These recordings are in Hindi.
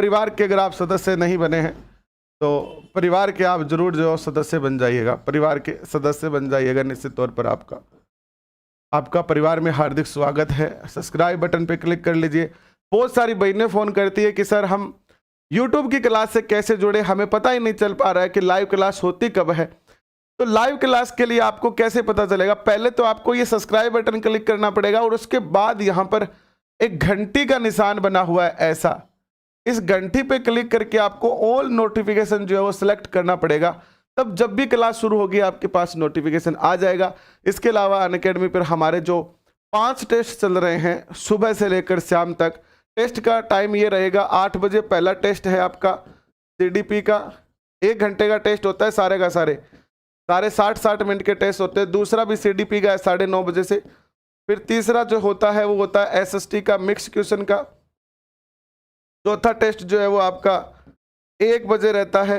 परिवार के अगर आप सदस्य नहीं बने हैं तो परिवार के आप जरूर जो सदस्य बन जाइएगा, परिवार के सदस्य बन जाइएगा। निश्चित तौर पर आपका परिवार में हार्दिक स्वागत है। सब्सक्राइब बटन पे क्लिक कर लीजिए। बहुत सारी बहनें फ़ोन करती है कि सर हम यूट्यूब की क्लास से कैसे जुड़े, हमें पता ही नहीं चल पा रहा है कि लाइव क्लास होती कब है। तो लाइव क्लास के लिए आपको कैसे पता चलेगा? पहले तो आपको ये सब्सक्राइब बटन क्लिक करना पड़ेगा और उसके बाद यहाँ पर एक घंटी का निशान बना हुआ है ऐसा, इस घंटी पे क्लिक करके आपको ऑल नोटिफिकेशन जो है वो सिलेक्ट करना पड़ेगा। तब जब भी क्लास शुरू होगी आपके पास नोटिफिकेशन आ जाएगा। इसके अलावा अनअकैडमी पर हमारे जो 5 टेस्ट चल रहे हैं सुबह से लेकर शाम तक, टेस्ट का टाइम ये रहेगा 8 बजे पहला टेस्ट है आपका CDP का, 1 घंटे का टेस्ट होता है, सारे 60 मिनट के टेस्ट होते हैं। दूसरा भी CDP का है 9:30 बजे से। फिर तीसरा जो होता है वो होता है SST का, मिक्स क्वेश्चन का। चौथा टेस्ट जो है वो आपका 1 बजे रहता है,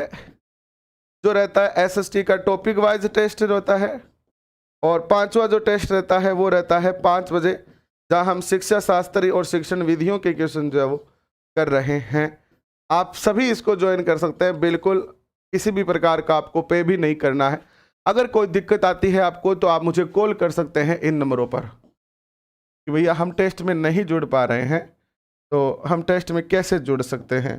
जो रहता है SST का टॉपिक वाइज टेस्ट रहता है। और 5वां जो टेस्ट रहता है वो रहता है 5 बजे, जहां हम शिक्षा शास्त्री और शिक्षण विधियों के क्वेश्चन जो है वो कर रहे हैं। आप सभी इसको ज्वाइन कर सकते हैं, बिल्कुल किसी भी प्रकार का आपको पे भी नहीं करना है। अगर कोई दिक्कत आती है आपको तो आप मुझे कॉल कर सकते हैं इन नंबरों पर कि भैया हम टेस्ट में नहीं जुड़ पा रहे हैं, तो हम टेस्ट में कैसे जुड़ सकते हैं।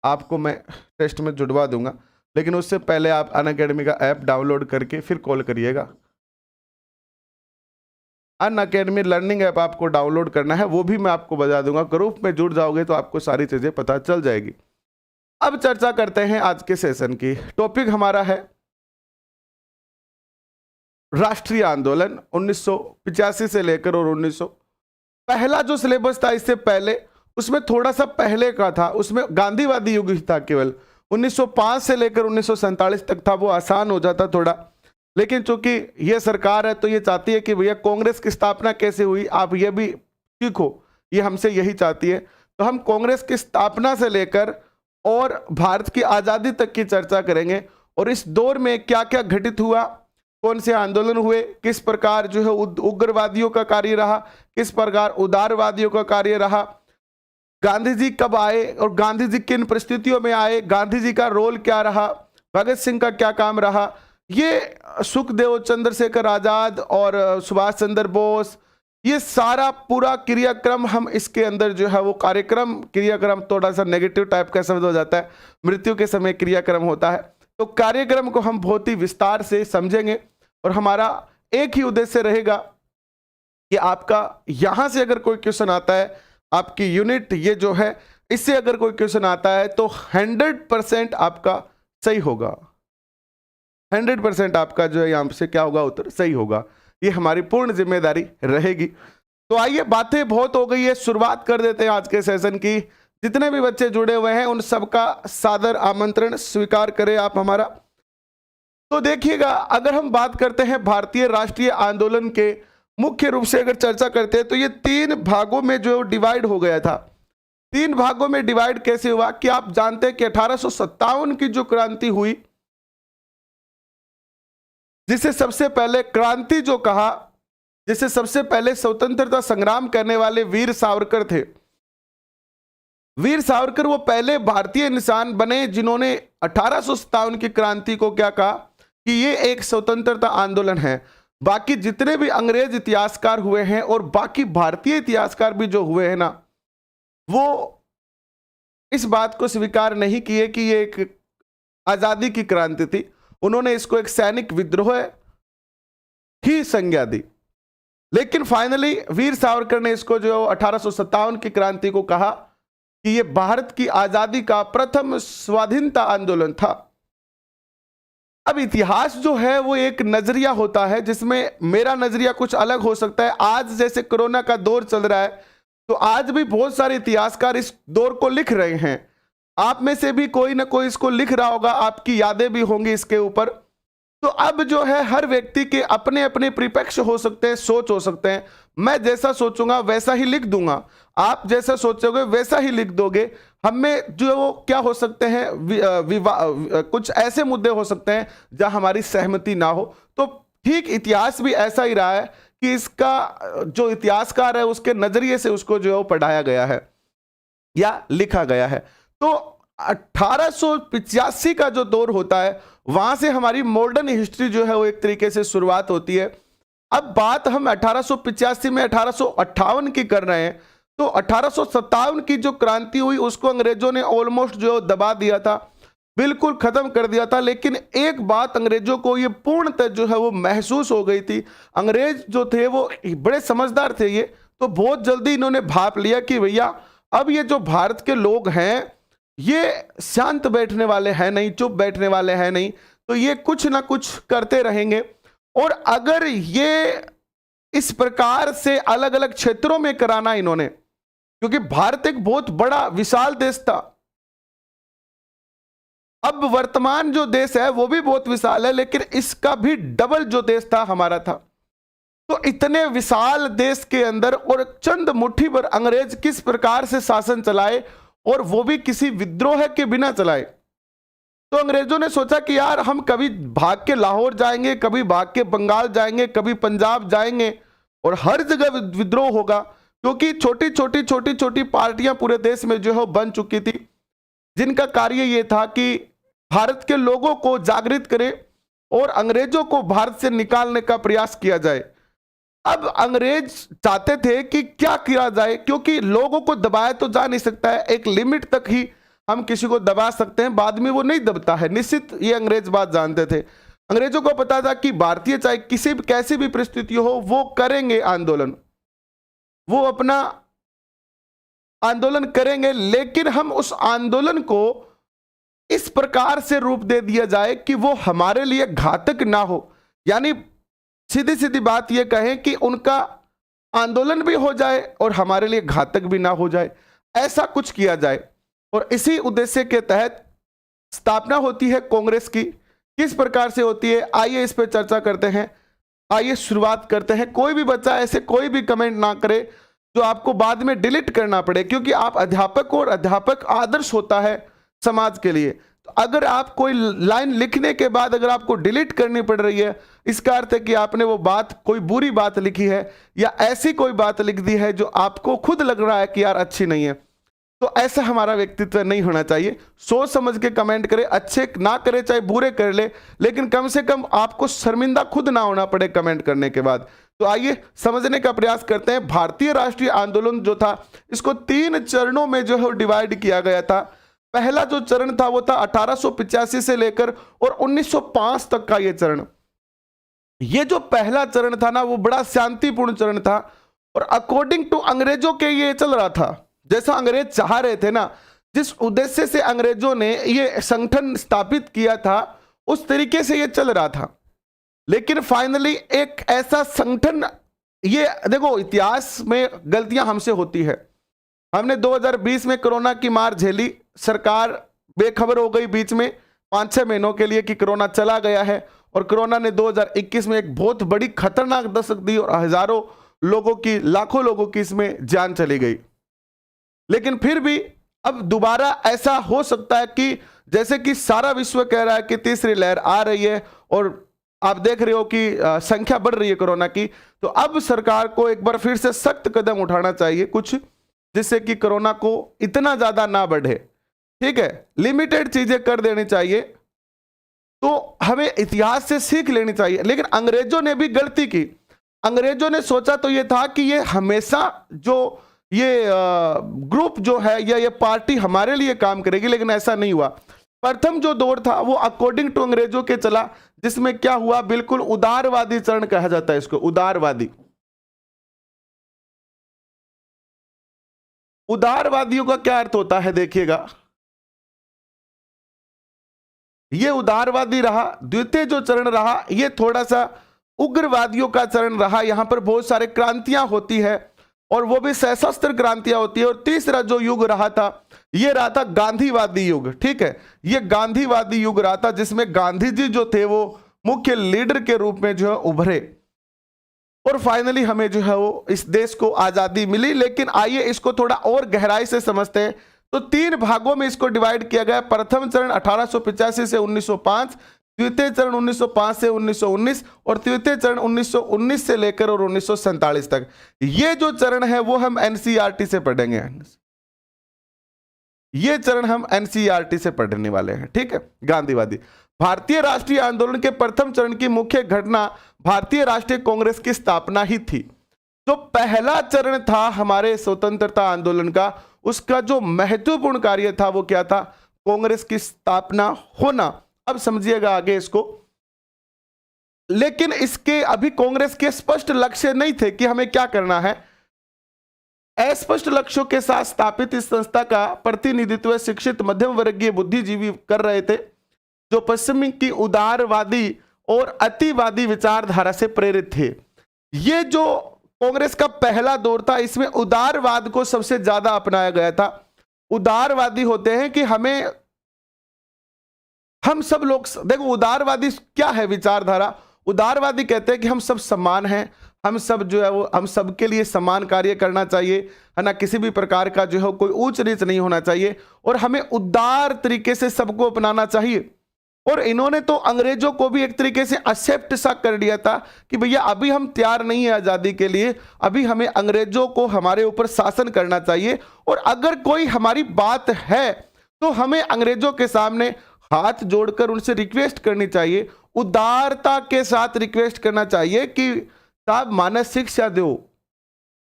आपको मैं टेस्ट में जुड़वा दूंगा, लेकिन उससे पहले आप अनअकैडमी का ऐप डाउनलोड करके फिर कॉल करिएगा। अनअकैडमी लर्निंग ऐप आपको डाउनलोड करना है, वो भी मैं आपको बता दूंगा। ग्रुप में जुड़ जाओगे तो आपको सारी चीज़ें पता चल जाएगी। अब चर्चा करते हैं आज के सेशन की। टॉपिक हमारा है राष्ट्रीय आंदोलन 1985 से लेकर और 1900। पहला जो सिलेबस था इससे पहले, उसमें थोड़ा सा पहले का था, उसमें गांधीवादी युग ही था। केवल 1905 से लेकर 1947 तक था, वो आसान हो जाता थोड़ा। लेकिन चूंकि ये सरकार है तो ये चाहती है कि भैया कांग्रेस की स्थापना कैसे हुई आप ये भी सीखो, ये हमसे यही चाहती है। तो हम कांग्रेस की स्थापना से लेकर और भारत की आज़ादी तक की चर्चा करेंगे, और इस दौर में क्या क्या घटित हुआ, कौन से आंदोलन हुए, किस प्रकार जो है उग्रवादियों का कार्य रहा, किस प्रकार उदारवादियों का कार्य रहा, गांधी जी कब आए और गांधी जी किन परिस्थितियों में आए, गांधी जी का रोल क्या रहा, भगत सिंह का क्या काम रहा, ये सुखदेव, चंद्रशेखर आजाद और सुभाष चंद्र बोस, ये सारा पूरा क्रियाक्रम हम इसके अंदर जो है वो क्रियाक्रम थोड़ा सा नेगेटिव टाइप का शब्द हो जाता है, मृत्यु के समय क्रियाक्रम होता है। तो कार्यक्रम को हम बहुत ही विस्तार से समझेंगे और हमारा एक ही उद्देश्य रहेगा कि आपका यहां से अगर कोई क्वेश्चन आता है, आपकी यूनिट ये जो है इससे अगर कोई क्वेश्चन आता है तो 100% आपका सही होगा। 100% आपका जो है यहाँ से क्या होगा, उत्तर सही होगा। ये हमारी पूर्ण जिम्मेदारी रहेगी। तो आइए, बातें बहुत हो गई है, शुरुआत कर देते हैं आज के सेशन की। जितने भी बच्चे जुड़े हुए हैं उन सबका सादर आमंत्रण स्वीकार करें आप हमारा। तो देखिएगा, अगर हम बात करते हैं भारतीय राष्ट्रीय आंदोलन के, मुख्य रूप से अगर चर्चा करते हैं तो ये 3 भागों में जो डिवाइड हो गया था। 3 भागों में डिवाइड कैसे हुआ कि आप जानते हैं कि 1857 की जो क्रांति हुई, जिसे सबसे पहले क्रांति जो कहा, जिसे सबसे पहले स्वतंत्रता संग्राम करने वाले वीर सावरकर थे। वीर सावरकर वो पहले भारतीय इंसान बने जिन्होंने 1857 की क्रांति को क्या कहा कि ये एक स्वतंत्रता आंदोलन है। बाकी जितने भी अंग्रेज इतिहासकार हुए हैं और बाकी भारतीय इतिहासकार भी जो हुए हैं ना, वो इस बात को स्वीकार नहीं किए कि ये एक आजादी की क्रांति थी। उन्होंने इसको एक सैनिक विद्रोह ही संज्ञा दी। लेकिन फाइनली वीर सावरकर ने इसको जो 1857 की क्रांति को कहा कि ये भारत की आजादी का प्रथम स्वाधीनता आंदोलन था। अब इतिहास जो है वो एक नजरिया होता है, जिसमें मेरा नजरिया कुछ अलग हो सकता है। आज जैसे कोरोना का दौर चल रहा है तो आज भी बहुत सारे इतिहासकार इस दौर को लिख रहे हैं। आप में से भी कोई ना कोई इसको लिख रहा होगा, आपकी यादें भी होंगी इसके ऊपर। तो अब जो है हर व्यक्ति के अपने अपने परिप्रेक्ष्य हो सकते हैं, सोच हो सकते हैं। मैं जैसा सोचूंगा वैसा ही लिख दूंगा, आप जैसा सोचोगे वैसा ही लिख दोगे। हमें जो वो क्या हो सकते हैं, कुछ ऐसे मुद्दे हो सकते हैं जहां हमारी सहमति ना हो। तो ठीक इतिहास भी ऐसा ही रहा है कि इसका जो इतिहासकार है उसके नजरिए से उसको जो है वो पढ़ाया गया है या लिखा गया है। तो 1885 का जो दौर होता है, वहां से हमारी मॉडर्न हिस्ट्री जो है वो एक तरीके से शुरुआत होती है। अब बात हम 1885 में 1858 की कर रहे हैं, तो 1857 की जो क्रांति हुई उसको अंग्रेजों ने ऑलमोस्ट जो दबा दिया था, बिल्कुल खत्म कर दिया था। लेकिन एक बात अंग्रेजों को ये पूर्णतः जो है वो महसूस हो गई थी। अंग्रेज जो थे वो बड़े समझदार थे, ये तो बहुत जल्दी इन्होंने भाप लिया कि भैया अब ये जो भारत के लोग हैं ये शांत बैठने वाले हैं नहीं, चुप बैठने वाले हैं नहीं, तो ये कुछ ना कुछ करते रहेंगे। और अगर ये इस प्रकार से अलग अलग क्षेत्रों में कराना इन्होंने, क्योंकि भारत एक बहुत बड़ा विशाल देश था, अब वर्तमान जो देश है वो भी बहुत विशाल है, लेकिन इसका भी डबल जो देश था हमारा था। तो इतने विशाल देश के अंदर और चंद मुट्ठी भर अंग्रेज किस प्रकार से शासन चलाए, और वो भी किसी विद्रोह के बिना चलाए। तो अंग्रेजों ने सोचा कि यार हम कभी भाग के लाहौर जाएंगे, कभी भाग के बंगाल जाएंगे, कभी पंजाब जाएंगे, और हर जगह विद्रोह होगा, क्योंकि छोटी छोटी पार्टियां पूरे देश में जो है बन चुकी थी, जिनका कार्य ये था कि भारत के लोगों को जागृत करे और अंग्रेजों को भारत से निकालने का प्रयास किया जाए। अब अंग्रेज चाहते थे कि क्या किया जाए, क्योंकि लोगों को दबाया तो जा नहीं सकता है, एक लिमिट तक ही हम किसी को दबा सकते हैं, बाद में वो नहीं दबता है, निश्चित ये अंग्रेज बात जानते थे। अंग्रेजों को पता था कि भारतीय चाहे किसी भी कैसी भी परिस्थिति हो वो करेंगे आंदोलन, वो अपना आंदोलन करेंगे, लेकिन हम उस आंदोलन को इस प्रकार से रूप दे दिया जाए कि वो हमारे लिए घातक ना हो। यानी सीधी सीधी बात ये कहें कि उनका आंदोलन भी हो जाए और हमारे लिए घातक भी ना हो जाए, ऐसा कुछ किया जाए। और इसी उद्देश्य के तहत स्थापना होती है कांग्रेस की। किस प्रकार से होती है, आइए इस पर चर्चा करते हैं, आइए शुरुआत करते हैं। कोई भी बच्चा ऐसे कोई भी कमेंट ना करे जो आपको बाद में डिलीट करना पड़े, क्योंकि आप अध्यापक हो और अध्यापक आदर्श होता है समाज के लिए। तो अगर आप कोई लाइन लिखने के बाद अगर आपको डिलीट करनी पड़ रही है, इसका अर्थ है कि आपने वो बात, कोई बुरी बात लिखी है या ऐसी कोई बात लिख दी है जो आपको खुद लग रहा है कि यार अच्छी नहीं है। तो ऐसा हमारा व्यक्तित्व नहीं होना चाहिए। सोच समझ के कमेंट करें, अच्छे ना करे चाहे बुरे कर ले, लेकिन कम से कम आपको शर्मिंदा खुद ना होना पड़े कमेंट करने के बाद। तो आइए समझने का प्रयास करते हैं। भारतीय राष्ट्रीय आंदोलन जो था, इसको 3 चरणों में जो है डिवाइड किया गया था। पहला जो चरण था वो था 1885 से लेकर और 1905 तक का ये चरण। ये जो पहला चरण था ना, वो बड़ा शांतिपूर्ण चरण था, और अकॉर्डिंग टू अंग्रेजों के ये चल रहा था जैसा अंग्रेज चाह रहे थे ना, जिस उद्देश्य से अंग्रेजों ने ये संगठन स्थापित किया था, उस तरीके से ये चल रहा था। लेकिन फाइनली एक ऐसा संगठन, ये देखो इतिहास में गलतियां हमसे होती है। हमने 2020 में कोरोना की मार झेली, सरकार बेखबर हो गई बीच में 5-6 महीनों के लिए कि कोरोना चला गया है, और कोरोना ने 2021 में एक बहुत बड़ी खतरनाक दस्तक दी और हजारों लोगों की, लाखों लोगों की इसमें जान चली गई। लेकिन फिर भी अब दोबारा ऐसा हो सकता है कि जैसे कि सारा विश्व कह रहा है कि तीसरी लहर आ रही है और आप देख रहे हो कि संख्या बढ़ रही है कोरोना की, तो अब सरकार को एक बार फिर से सख्त कदम उठाना चाहिए कुछ, जिससे कि कोरोना को इतना ज्यादा ना बढ़े। ठीक है, लिमिटेड चीजें कर देनी चाहिए। तो हमें इतिहास से सीख लेनी चाहिए। लेकिन अंग्रेजों ने भी गलती की। अंग्रेजों ने सोचा तो ये था कि ये हमेशा जो ये ग्रुप जो है या ये पार्टी हमारे लिए काम करेगी, लेकिन ऐसा नहीं हुआ। प्रथम जो दौर था वो अकॉर्डिंग टू अंग्रेजों के चला, जिसमें क्या हुआ, बिल्कुल उदारवादी चरण कहा जाता है इसको, उदारवादी। उदारवादियों का क्या अर्थ होता है, देखिएगा, ये उदारवादी रहा। द्वितीय जो चरण रहा ये थोड़ा सा उग्रवादियों का चरण रहा। यहां पर बहुत सारे क्रांतियां होती है और वो भी सशस्त्र क्रांतियां होती है। और तीसरा जो युग रहा था ये रहा था गांधीवादी युग। ठीक है, ये गांधीवादी युग रहा था, जिसमें गांधी जी जो थे वो मुख्य लीडर के रूप में जो है उभरे, और फाइनली हमें जो है वो इस देश को आजादी मिली। लेकिन आइए इसको थोड़ा और गहराई से समझते हैं। तो 3 भागों में इसको डिवाइड किया गया। प्रथम चरण 1885 से 1905, द्वितीय चरण 1905 से 1919 और तृतीय चरण 1919 से लेकर और 1947 तक। ये जो चरण है वो हम एनसीईआरटी से पढ़ेंगे। ये चरण हम एनसीईआरटी से पढ़ने वाले हैं, ठीक है। गांधीवादी, भारतीय राष्ट्रीय आंदोलन के प्रथम चरण की मुख्य घटना भारतीय राष्ट्रीय कांग्रेस की स्थापना ही थी। जो पहला चरण था हमारे स्वतंत्रता आंदोलन का, उसका जो महत्वपूर्ण कार्य था वो क्या था? कांग्रेस की स्थापना होना। अब समझिएगा आगे इसको। लेकिन इसके अभी कांग्रेस के स्पष्ट लक्ष्य नहीं थे कि हमें क्या करना है। अस्पष्ट लक्ष्यों के साथ स्थापित इस संस्था का प्रतिनिधित्व शिक्षित मध्यम वर्गीय बुद्धिजीवी कर रहे थे, जो पश्चिमी की उदारवादी और अतिवादी विचारधारा से प्रेरित थे। ये जो कांग्रेस का पहला दौर था, इसमें उदारवाद को सबसे ज्यादा अपनाया गया था। उदारवादी होते हैं कि हम सब लोग, देखो उदारवादी क्या है विचारधारा? उदारवादी कहते हैं कि हम सब समान हैं, हम सब जो है वो हम सबके लिए समान कार्य करना चाहिए, है ना। किसी भी प्रकार का जो है कोई ऊंच नीच नहीं होना चाहिए और हमें उदार तरीके से सबको अपनाना चाहिए। और इन्होंने तो अंग्रेजों को भी एक तरीके से एक्सेप्ट सा कर दिया था कि भैया अभी हम तैयार नहीं है आज़ादी के लिए, अभी हमें अंग्रेजों को हमारे ऊपर शासन करना चाहिए, और अगर कोई हमारी बात है तो हमें अंग्रेजों के सामने हाथ जोड़कर उनसे रिक्वेस्ट करनी चाहिए, उदारता के साथ रिक्वेस्ट करना चाहिए कि साहब मानस शिक्षा दो।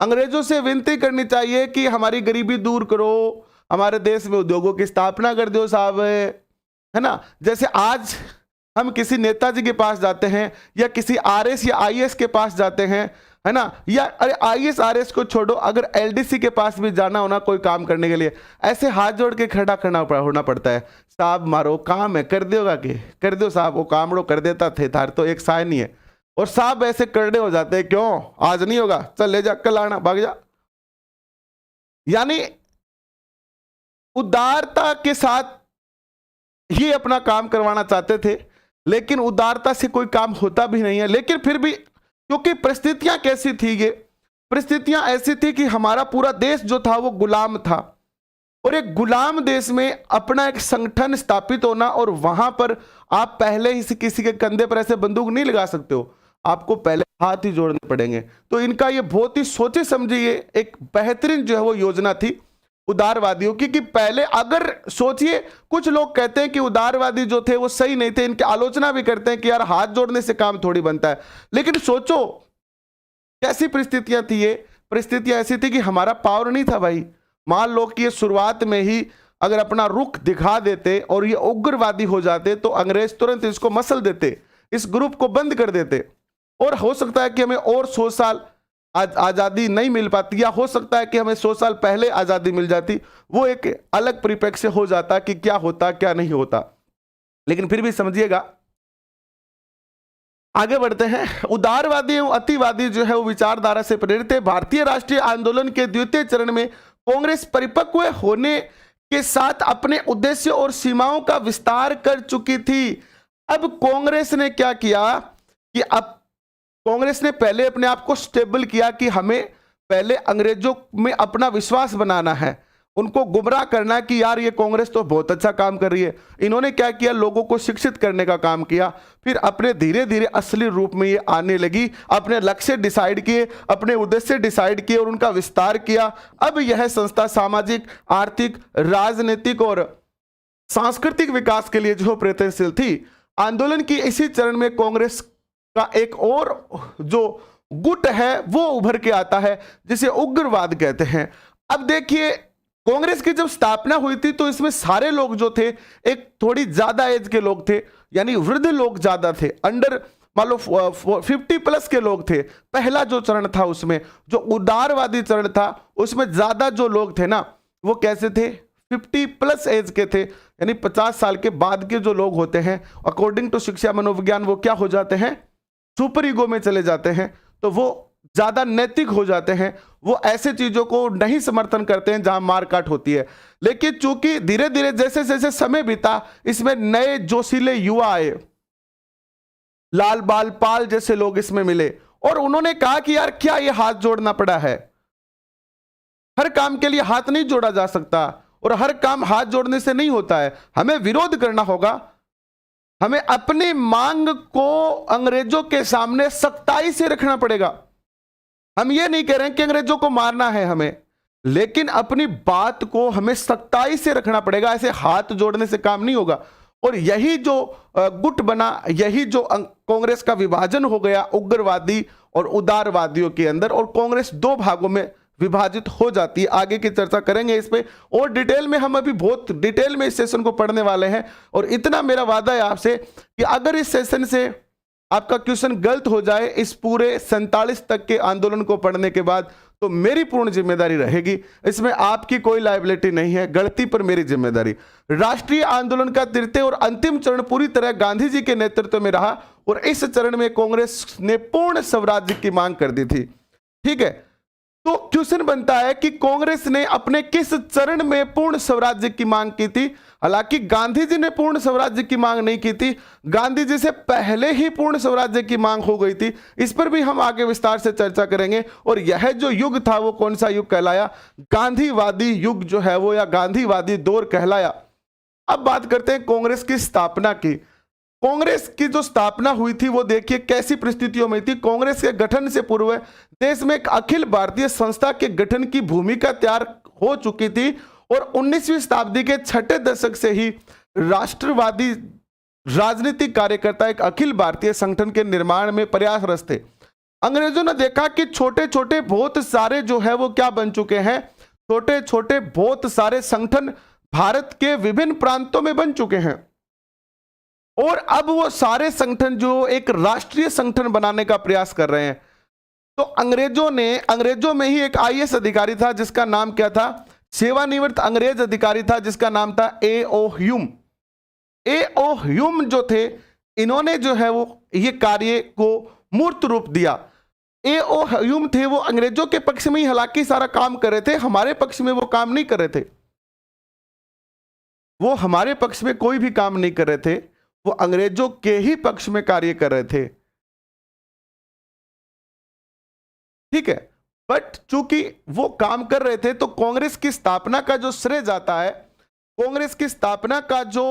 अंग्रेजों से विनती करनी चाहिए कि हमारी गरीबी दूर करो, हमारे देश में उद्योगों की स्थापना कर दो साहब, है ना। जैसे आज हम किसी नेताजी के पास जाते हैं या किसी आरएस या आईएएस के पास जाते हैं, है ना, या अरे आईएएस आरएस को छोड़ो, अगर एलडीसी के पास भी जाना होना कोई काम करने के लिए, ऐसे हाथ जोड़ के खड़ा करना होना पड़ता है। साहब मारो काम है, कर दोगा कि कर दो साहब, वो कामड़ो कर देता थे, थार तो एक साय नहीं है, और साहब ऐसे करने हो जाते हैं, क्यों आज नहीं होगा, चल ले जा, कल आना, भाग जा। यानी उदारता के साथ ये अपना काम करवाना चाहते थे, लेकिन उदारता से कोई काम होता भी नहीं है। लेकिन फिर भी क्योंकि परिस्थितियां कैसी थी, ये परिस्थितियां ऐसी थी कि हमारा पूरा देश जो था वो गुलाम था, और एक गुलाम देश में अपना एक संगठन स्थापित होना, और वहां पर आप पहले ही से किसी के कंधे पर ऐसे बंदूक नहीं लगा सकते हो, आपको पहले हाथ ही जोड़ने पड़ेंगे। तो इनका ये बहुत ही सोचे समझे ये एक बेहतरीन जो है वो योजना थी उदारवादियों की, कि पहले अगर सोचिए, कुछ लोग कहते हैं कि उदारवादी जो थे वो सही नहीं थे, इनकी आलोचना भी करते हैं कि यार हाथ जोड़ने से काम थोड़ी बनता है। लेकिन सोचो कैसी परिस्थितियां थी, ये परिस्थितियां ऐसी थी कि हमारा पावर नहीं था भाई। मान लो कि ये शुरुआत में ही अगर अपना रुख दिखा देते और ये उग्रवादी हो जाते तो अंग्रेज तुरंत इसको मसल देते, इस ग्रुप को बंद कर देते, और हो सकता है कि हमें और 100 साल आज़ादी नहीं मिल पाती, या हो सकता है कि हमें 100 साल पहले आज़ादी मिल जाती। वो एक अलग परिप्रेक्ष्य हो जाता कि क्या होता क्या नहीं होता। लेकिन फिर भी समझिएगा, आगे बढ़ते हैं। उदारवादी एवं अतिवादी जो है वो विचारधारा से प्रेरित है। भारतीय राष्ट्रीय आंदोलन के द्वितीय चरण में कांग्रेस परिपक्व होने के साथ अपने उद्देश्य और सीमाओं का विस्तार कर चुकी थी। अब कांग्रेस ने क्या किया कि अब कांग्रेस ने पहले अपने आप को स्टेबल किया कि हमें पहले अंग्रेजों में अपना विश्वास बनाना है, उनको गुमराह करना कि यार ये कांग्रेस तो बहुत अच्छा काम कर रही है। इन्होंने क्या किया, लोगों को शिक्षित करने का काम किया। फिर अपने धीरे धीरे असली रूप में ये आने लगी, अपने लक्ष्य डिसाइड किए, अपने उद्देश्य डिसाइड किए और उनका विस्तार किया। अब यह संस्था सामाजिक, आर्थिक, राजनीतिक और सांस्कृतिक विकास के लिए जो प्रयत्नशील थी। आंदोलन की इसी चरण में कांग्रेस का एक और जो गुट है वो उभर के आता है, जिसे उग्रवाद कहते हैं। अब देखिए, कांग्रेस की जब स्थापना हुई थी तो इसमें सारे लोग जो थे एक थोड़ी ज्यादा एज के लोग थे, यानी वृद्ध लोग ज्यादा थे, अंडर मान लो 50 प्लस के लोग थे। पहला जो चरण था उसमें जो उदारवादी चरण था उसमें ज्यादा जो लोग थे ना वो कैसे थे, 50 प्लस एज के थे, यानी 50 साल के बाद के जो लोग होते हैं अकॉर्डिंग टू शिक्षा मनोविज्ञान वो क्या हो जाते हैं, सुपर ईगो में चले जाते हैं, तो वो ज्यादा नैतिक हो जाते हैं, वो ऐसे चीजों को नहीं समर्थन करते हैं जहां मारकाट होती है। लेकिन चूंकि धीरे धीरे जैसे जैसे समय बीता इसमें नए जोशीले युवा आए, लाल बाल पाल जैसे लोग इसमें मिले, और उन्होंने कहा कि यार क्या ये हाथ जोड़ना पड़ा है, हर काम के लिए हाथ नहीं जोड़ा जा सकता और हर काम हाथ जोड़ने से नहीं होता है, हमें विरोध करना होगा, हमें अपनी मांग को अंग्रेजों के सामने सख्ताई से रखना पड़ेगा। हम ये नहीं कह रहे हैं कि अंग्रेजों को मारना है हमें, लेकिन अपनी बात को हमें सख्ताई से रखना पड़ेगा, ऐसे हाथ जोड़ने से काम नहीं होगा। और यही जो गुट बना, यही जो कांग्रेस का विभाजन हो गया उग्रवादी और उदारवादियों के अंदर, और कांग्रेस दो भागों में विभाजित हो जाती है। आगे की चर्चा करेंगे इस पे और डिटेल में, हम अभी बहुत डिटेल में इस सेशन को पढ़ने वाले हैं। और इतना मेरा वादा है आपसे कि अगर इस सेशन से आपका क्वेश्चन गलत हो जाए इस पूरे 47 तक के आंदोलन को पढ़ने के बाद, तो मेरी पूर्ण जिम्मेदारी रहेगी, इसमें आपकी कोई लायबिलिटी नहीं है, गलती पर मेरी जिम्मेदारी। राष्ट्रीय आंदोलन का तृतीय और अंतिम चरण पूरी तरह गांधी जी के नेतृत्व में रहा और इस चरण में कांग्रेस ने पूर्ण स्वराज्य की मांग कर दी थी। ठीक है, तो क्वेश्चन बनता है कि कांग्रेस ने अपने किस चरण में पूर्ण स्वराज्य की मांग की थी। हालांकि गांधी जी ने पूर्ण स्वराज्य की मांग नहीं की थी, गांधी जी से पहले ही पूर्ण स्वराज्य की मांग हो गई थी। इस पर भी हम आगे विस्तार से चर्चा करेंगे। और यह जो युग था वो कौन सा युग कहलाया, गांधीवादी युग जो है वो, या गांधीवादी दौर कहलाया। अब बात करते हैं कांग्रेस की स्थापना की। कांग्रेस की जो स्थापना हुई थी वो देखिए कैसी परिस्थितियों में थी। कांग्रेस के गठन से पूर्व देश में एक अखिल भारतीय संस्था के गठन की भूमिका तैयार हो चुकी थी और 19वीं शताब्दी के छठे दशक से ही राष्ट्रवादी राजनीतिक कार्यकर्ता एक अखिल भारतीय संगठन के निर्माण में प्रयासरत थे। अंग्रेजों ने देखा कि छोटे छोटे बहुत सारे जो है वो क्या बन चुके हैं, छोटे छोटे बहुत सारे संगठन भारत के विभिन्न प्रांतों में बन चुके हैं और अब वो सारे संगठन जो एक राष्ट्रीय संगठन बनाने का प्रयास कर रहे हैं। तो अंग्रेजों में ही एक आईएएस अधिकारी था जिसका नाम क्या था, सेवानिवृत्त अंग्रेज अधिकारी था जिसका नाम था ए.ओ. ह्यूम। ए.ओ. ह्यूम जो थे, इन्होंने जो है वो ये कार्य को मूर्त रूप दिया। ए.ओ. ह्यूम थे वो अंग्रेजों के पक्ष में ही हालांकि सारा काम कर रहे थे, हमारे पक्ष में वो काम नहीं कर रहे थे, वो हमारे पक्ष में कोई भी काम नहीं कर रहे थे, वो अंग्रेजों के ही पक्ष में कार्य कर रहे थे। ठीक है, बट चूंकि वो काम कर रहे थे तो कांग्रेस की स्थापना का जो श्रेय जाता है, कांग्रेस की स्थापना का जो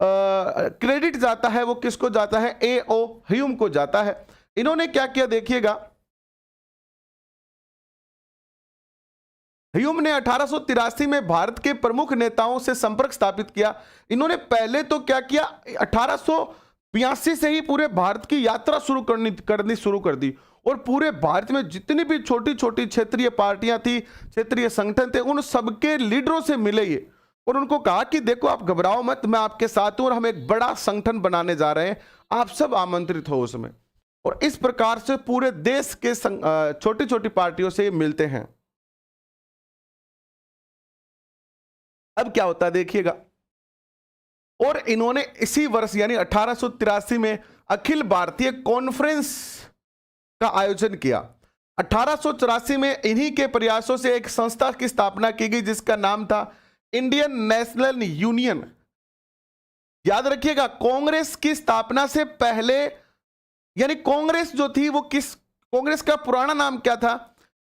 क्रेडिट जाता है वो किसको जाता है, ए.ओ. ह्यूम को जाता है। इन्होंने क्या किया देखिएगा, ह्यूम ने 1883 में भारत के प्रमुख नेताओं से संपर्क स्थापित किया। इन्होंने पहले तो क्या किया, 1882 से ही पूरे भारत की यात्रा करनी शुरू कर दी और पूरे भारत में जितनी भी छोटी छोटी क्षेत्रीय पार्टियां थी, क्षेत्रीय संगठन थे, उन सबके लीडरों से मिले ये और उनको कहा कि देखो आप घबराओ मत, मैं आपके साथ हूं और हम एक बड़ा संगठन बनाने जा रहे हैं, आप सब आमंत्रित हो उसमें। और इस प्रकार से पूरे देश के छोटी छोटी पार्टियों से मिलते हैं। अब क्या होता है देखिएगा, और इन्होंने इसी वर्ष यानी 1883 में अखिल भारतीय कॉन्फ्रेंस का आयोजन किया। 1884 में इन्हीं के प्रयासों से एक संस्था की स्थापना की गई जिसका नाम था इंडियन नेशनल यूनियन। याद रखिएगा, कांग्रेस की स्थापना से पहले यानी कांग्रेस जो थी वो कांग्रेस का पुराना नाम क्या था,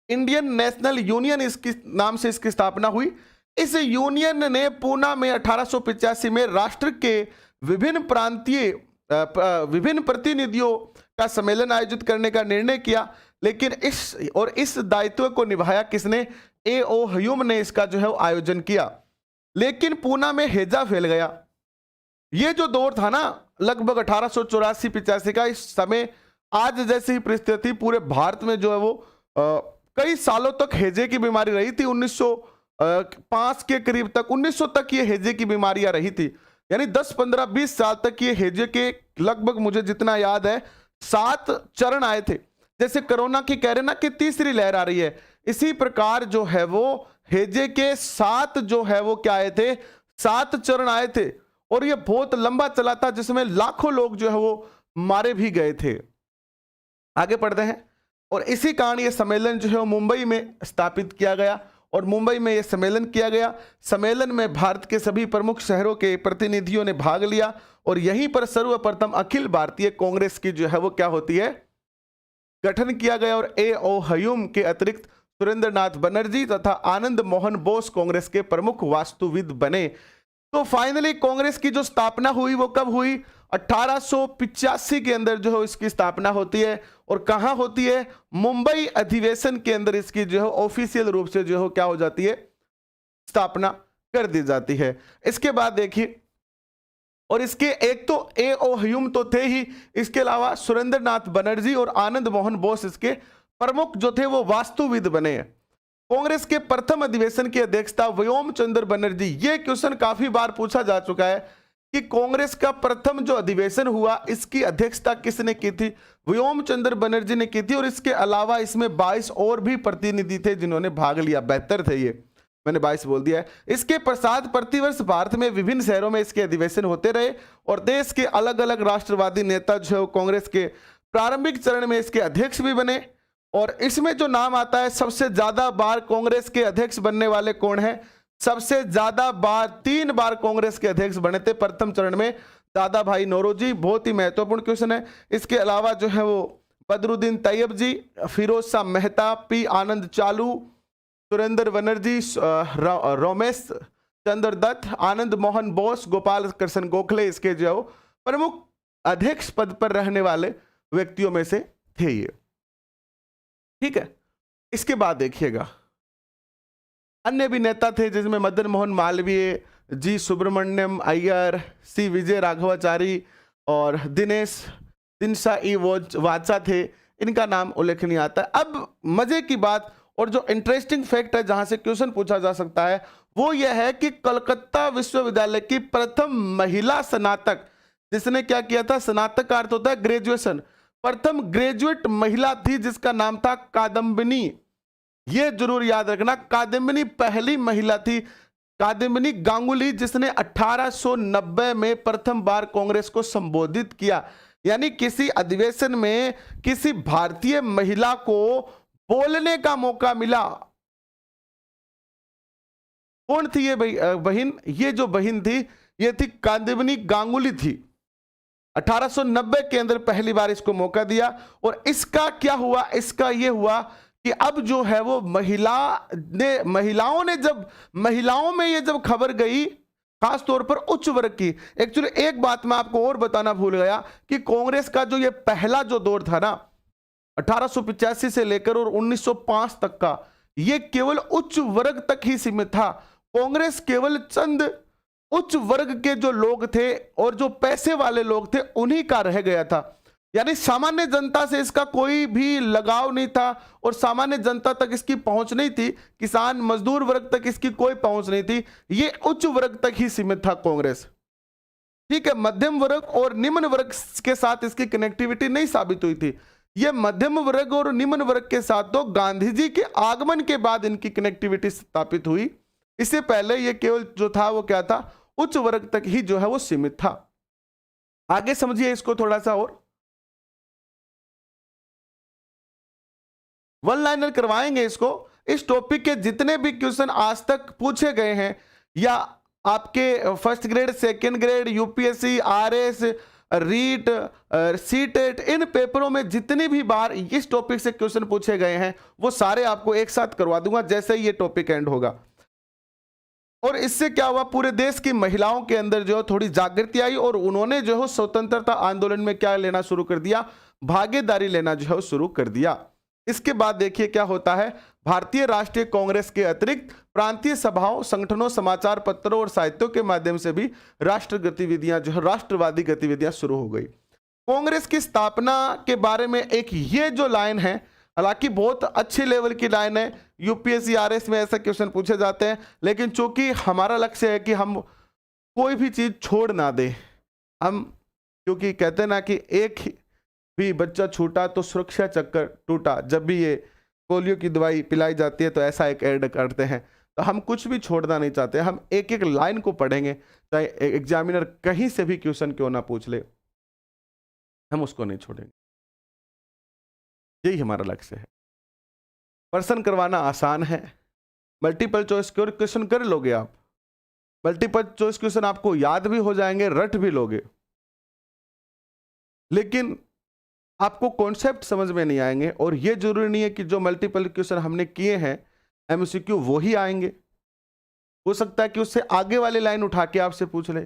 इंडियन नेशनल यूनियन इसकी नाम से इसकी स्थापना हुई। इस यूनियन ने पूना में 1885 में राष्ट्र के विभिन्न प्रतिनिधियों का सम्मेलन आयोजित करने का निर्णय किया, लेकिन इस दायित्व को निभाया किसने, ए.ओ. ह्यूम ने इसका जो है आयोजन किया। लेकिन पूना में हैजा फैल गया। ये जो दौर था ना लगभग 1884-85 का, इस समय आज जैसी ही परिस्थिति पूरे भारत में जो है वो कई सालों तक हैजे की बीमारी रही थी। 1905 के करीब तक, 1900 तक ये हैजे की बीमारियां रही थी, यानी 10, 15, 20 साल तक ये हैजे के लगभग मुझे जितना याद है 7 चरण आए थे। जैसे कोरोना की कह रहे ना कि तीसरी लहर आ रही है, इसी प्रकार जो है वो हैजे के 7 जो है वो क्या आए थे, 7 चरण आए थे और ये बहुत लंबा चला था जिसमें लाखों लोग जो है वो मारे भी गए थे। आगे पढ़ते हैं। और इसी कारण ये सम्मेलन जो है वो मुंबई में स्थापित किया गया और मुंबई में यह सम्मेलन किया गया। सम्मेलन में भारत के सभी प्रमुख शहरों के प्रतिनिधियों ने भाग लिया और यहीं पर सर्वप्रथम अखिल भारतीय कांग्रेस की जो है वो क्या होती है, गठन किया गया। और ए.ओ. ह्यूम के अतिरिक्त सुरेंद्रनाथ बनर्जी तथा आनंद मोहन बोस कांग्रेस के प्रमुख वास्तुविद बने। तो फाइनली कांग्रेस की जो स्थापना हुई वो कब हुई, 1885 के अंदर जो है इसकी स्थापना होती है। और कहां होती है? मुंबई अधिवेशन के अंदर इसकी जो है ऑफिशियल रूप से जो है क्या हो जाती है? स्थापना कर दी जाती है। इसके बाद देखिए, और इसके एक तो A.O. ह्यूम तो थे ही, इसके अलावा सुरेंद्रनाथ बनर्जी और आनंद मोहन बोस इसके प्रमुख जो थे वो वास्तुविद बने हैं। कांग्रेस के प्रथम अधिवेशन की अध्यक्षता व्योम चंद्र बनर्जी। ये क्वेश्चन काफी बार पूछा जा चुका है कि कांग्रेस का प्रथम जो अधिवेशन हुआ इसकी अध्यक्षता किसने की थी? व्योम चंद्र बनर्जी ने की थी। और इसके अलावा इसमें 22 और भी प्रतिनिधि थे जिन्होंने भाग लिया। बेहतर थे ये, मैंने 22 बोल दिया है। इसके पश्चात प्रतिवर्ष भारत में विभिन्न शहरों में इसके अधिवेशन होते रहे और देश के अलग अलग राष्ट्रवादी नेता जो है कांग्रेस के प्रारंभिक चरण में इसके अध्यक्ष भी बने। और इसमें जो नाम आता है, सबसे ज्यादा बार कांग्रेस के अध्यक्ष बनने वाले कौन है? सबसे ज्यादा बार 3 बार कांग्रेस के अध्यक्ष बने थे प्रथम चरण में, दादा भाई नौरोजी। बहुत ही महत्वपूर्ण क्वेश्चन है। इसके अलावा जो है वो बदरुद्दीन तैयब जी, फिरोज शाह मेहता, पी आनंद चालू, सुरेंद्र बनर्जी, रोमेश चंद्र दत्त, आनंद मोहन बोस, गोपाल कृष्ण गोखले इसके जो प्रमुख अध्यक्ष पद पर रहने वाले व्यक्तियों में से थे ये। ठीक है। इसके बाद देखिएगा अन्य भी नेता थे जिसमें मदन मोहन मालवीय, जी सुब्रमण्यम अय्यर, सी विजय राघवाचारी और दिनेश दिनसा ई वाचा थे। इनका नाम उल्लेखनीय आता है। अब मजे की बात और जो इंटरेस्टिंग फैक्ट है जहां से क्वेश्चन पूछा जा सकता है वो यह है कि कलकत्ता विश्वविद्यालय की प्रथम महिला स्नातक, जिसने क्या किया था? स्नातक का अर्थ होता है ग्रेजुएशन। प्रथम ग्रेजुएट महिला थी जिसका नाम था कादम्बिनी। ये जरूर याद रखना, कादम्बिनी पहली महिला थी। कादम्बिनी गांगुली, जिसने 1890 में प्रथम बार कांग्रेस को संबोधित किया। यानी किसी अधिवेशन में किसी भारतीय महिला को बोलने का मौका मिला। कौन थी ये बहन? ये जो बहन थी ये थी कादम्बिनी गांगुली थी। 1890 के अंदर पहली बार इसको मौका दिया। और इसका क्या हुआ? इसका ये हुआ कि अब जो है वो महिलाओं में ये जब खबर गई, खास तौर पर उच्च वर्ग की। एक्चुअली एक बात मैं आपको और बताना भूल गया कि कांग्रेस का जो ये पहला जो दौर था ना 1885 से लेकर और 1905 तक का, ये केवल उच्च वर्ग तक ही सीमित था। कांग्रेस केवल चंद उच्च वर्ग के जो लोग थे और जो पैसे वाले लोग थे उन्हीं का रह गया था। यानी सामान्य जनता से इसका कोई भी लगाव नहीं था और सामान्य जनता तक इसकी पहुंच नहीं थी। किसान मजदूर वर्ग तक इसकी कोई पहुंच नहीं थी। ये उच्च वर्ग तक ही सीमित था कांग्रेस। ठीक है। मध्यम वर्ग और निम्न वर्ग के साथ इसकी कनेक्टिविटी नहीं साबित हुई थी। ये मध्यम वर्ग और निम्न वर्ग के साथ तो गांधी जी के आगमन के बाद इनकी कनेक्टिविटी स्थापित हुई। इससे पहले ये केवल जो था वो क्या था? उच्च वर्ग तक ही जो है वो सीमित था। आगे समझिए इसको थोड़ा सा और वन लाइनर करवाएंगे इसको। इस टॉपिक के जितने भी क्वेश्चन आज तक पूछे गए हैं या आपके first grade, second grade, UPSC, RS, REET, CTET, इन पेपरों में जितनी भी बार इस टॉपिक से क्वेश्चन पूछे गए हैं वो सारे आपको एक साथ करवा दूंगा जैसे ही ये टॉपिक एंड होगा। और इससे क्या हुआ? पूरे देश की महिलाओं के अंदर जो थोड़ी जागृति आई और उन्होंने जो है स्वतंत्रता आंदोलन में क्या लेना शुरू कर दिया? भागीदारी लेना जो है शुरू कर दिया। इसके बाद देखिए क्या होता है। भारतीय राष्ट्रीय कांग्रेस के अतिरिक्त प्रांतीय सभाओं, संगठनों, समाचार पत्रों और साहित्यों के माध्यम से भी राष्ट्र गतिविधियां जो है राष्ट्रवादी गतिविधियां शुरू हो गई। कांग्रेस की स्थापना के बारे में एक ये जो लाइन है, हालांकि बहुत अच्छे लेवल की लाइन है, यूपीएससी, आरएस में ऐसे क्वेश्चन पूछे जाते हैं, लेकिन चूंकि हमारा लक्ष्य है कि हम कोई भी चीज छोड़ ना दें, हम क्योंकि कहते हैं ना कि एक भी बच्चा छूटा तो सुरक्षा चक्कर टूटा। जब भी ये पोलियो की दवाई पिलाई जाती है तो ऐसा एक ऐड करते हैं। तो हम कुछ भी छोड़ना नहीं चाहते, हम एक एक लाइन को पढ़ेंगे, चाहे एग्जामिनर कहीं से भी क्वेश्चन क्यों ना पूछ ले, हम उसको नहीं छोड़ेंगे। यही हमारा लक्ष्य है। प्रश्न करवाना आसान है। मल्टीपल चॉइस क्वेश्चन कर लोगे आप, मल्टीपल चॉइस क्वेश्चन आपको याद भी हो जाएंगे, रट भी लोगे, लेकिन आपको कॉन्सेप्ट समझ में नहीं आएंगे। और ये जरूरी नहीं है कि जो मल्टीपल क्वेश्चन हमने किए हैं एमसीक्यू वो ही आएंगे। हो सकता है कि उससे आगे वाली लाइन उठा के आपसे पूछ ले।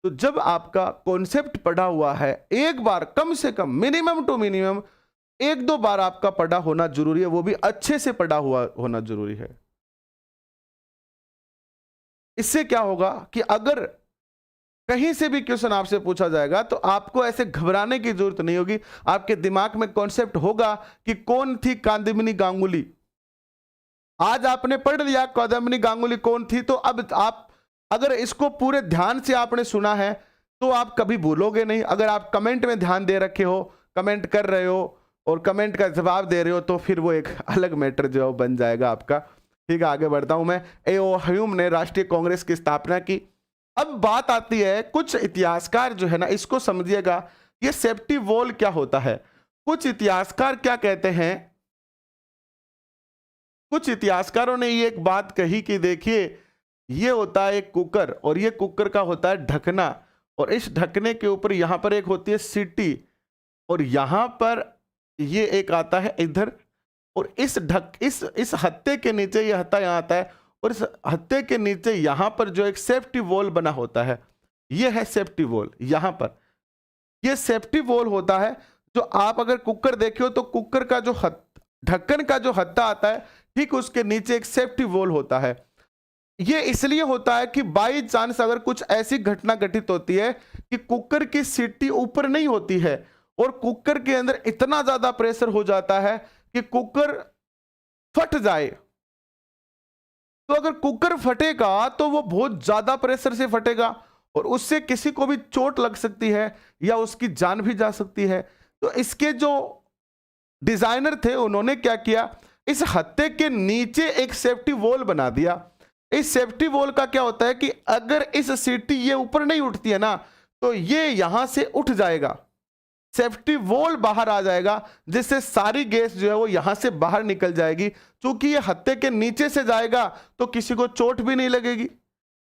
तो जब आपका कॉन्सेप्ट पढ़ा हुआ है, एक बार कम से कम मिनिमम टू मिनिमम 1-2 बार आपका पढ़ा होना जरूरी है, वो भी अच्छे से पढ़ा हुआ होना जरूरी है। इससे क्या होगा कि अगर कहीं से भी क्वेश्चन आपसे पूछा जाएगा तो आपको ऐसे घबराने की जरूरत नहीं होगी। आपके दिमाग में कॉन्सेप्ट होगा कि कौन थी कादम्बिनी गांगुली। आज आपने पढ़ लिया कादम्बिनी गांगुली कौन थी, तो अब आप अगर इसको पूरे ध्यान से आपने सुना है तो आप कभी भूलोगे नहीं। अगर आप कमेंट में ध्यान दे रखे हो, कमेंट कर रहे हो और कमेंट का जवाब दे रहे हो, तो फिर वो एक अलग मैटर जो है बन जाएगा आपका। ठीक है, आगे बढ़ता हूं मैं। ए.ओ. ह्यूम ने राष्ट्रीय कांग्रेस की स्थापना की। अब बात आती है, कुछ इतिहासकार जो है ना, इसको समझिएगा, ये सेफ्टी वॉल क्या होता है। कुछ इतिहासकार क्या कहते हैं, कुछ इतिहासकारों ने ये एक बात कही कि देखिए, ये होता है एक कुकर और ये कुकर का होता है ढकना, और इस ढकने के ऊपर यहां पर एक होती है सीटी, और यहां पर ये एक आता है इधर, और इस हत्थे के नीचे ये हत्था यहां आता है, और इस हत्थे के नीचे यहां पर जो एक सेफ्टी वॉल बना होता है, ये है सेफ्टी वॉल। यहां पर ये सेफ्टी वॉल होता है। जो आप अगर कुकर देखे हो तो कुकर का जो ढक्कन का जो हत्था आता है, ठीक उसके नीचे एक सेफ्टी वॉल होता है। ये इसलिए होता है कि बाई चांस अगर कुछ ऐसी घटना घटित होती है कि कुकर की सीटी ऊपर नहीं होती है और कुकर के अंदर इतना ज्यादा प्रेशर हो जाता है कि कुकर फट जाए, तो अगर कुकर फटेगा तो वो बहुत ज्यादा प्रेशर से फटेगा और उससे किसी को भी चोट लग सकती है या उसकी जान भी जा सकती है। तो इसके जो डिजाइनर थे उन्होंने क्या किया, इस हत्थे के नीचे एक सेफ्टी वॉल बना दिया। इस सेफ्टी वॉल का क्या होता है कि अगर इस सीटी ये ऊपर नहीं उठती है ना, तो ये यहां से उठ जाएगा, सेफ्टी वॉल बाहर आ जाएगा, जिससे सारी गैस जो है वो यहां से बाहर निकल जाएगी। क्योंकि ये हत्थे के नीचे से जाएगा तो किसी को चोट भी नहीं लगेगी,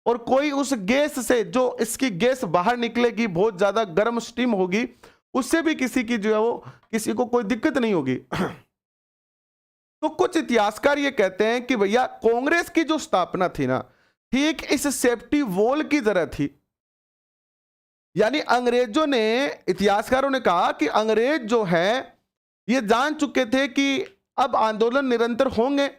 और कोई उस गैस से, जो इसकी गैस बाहर निकलेगी बहुत ज्यादा गर्म स्टीम होगी, उससे भी किसी की जो है वो किसी को कोई दिक्कत नहीं होगी। तो कुछ इतिहासकार ये कहते हैं कि भैया कांग्रेस की जो स्थापना थी ना, ठीक इस सेफ्टी वॉल की तरह थी। यानी अंग्रेजों ने, इतिहासकारों ने कहा कि अंग्रेज जो है ये जान चुके थे कि अब आंदोलन निरंतर होंगे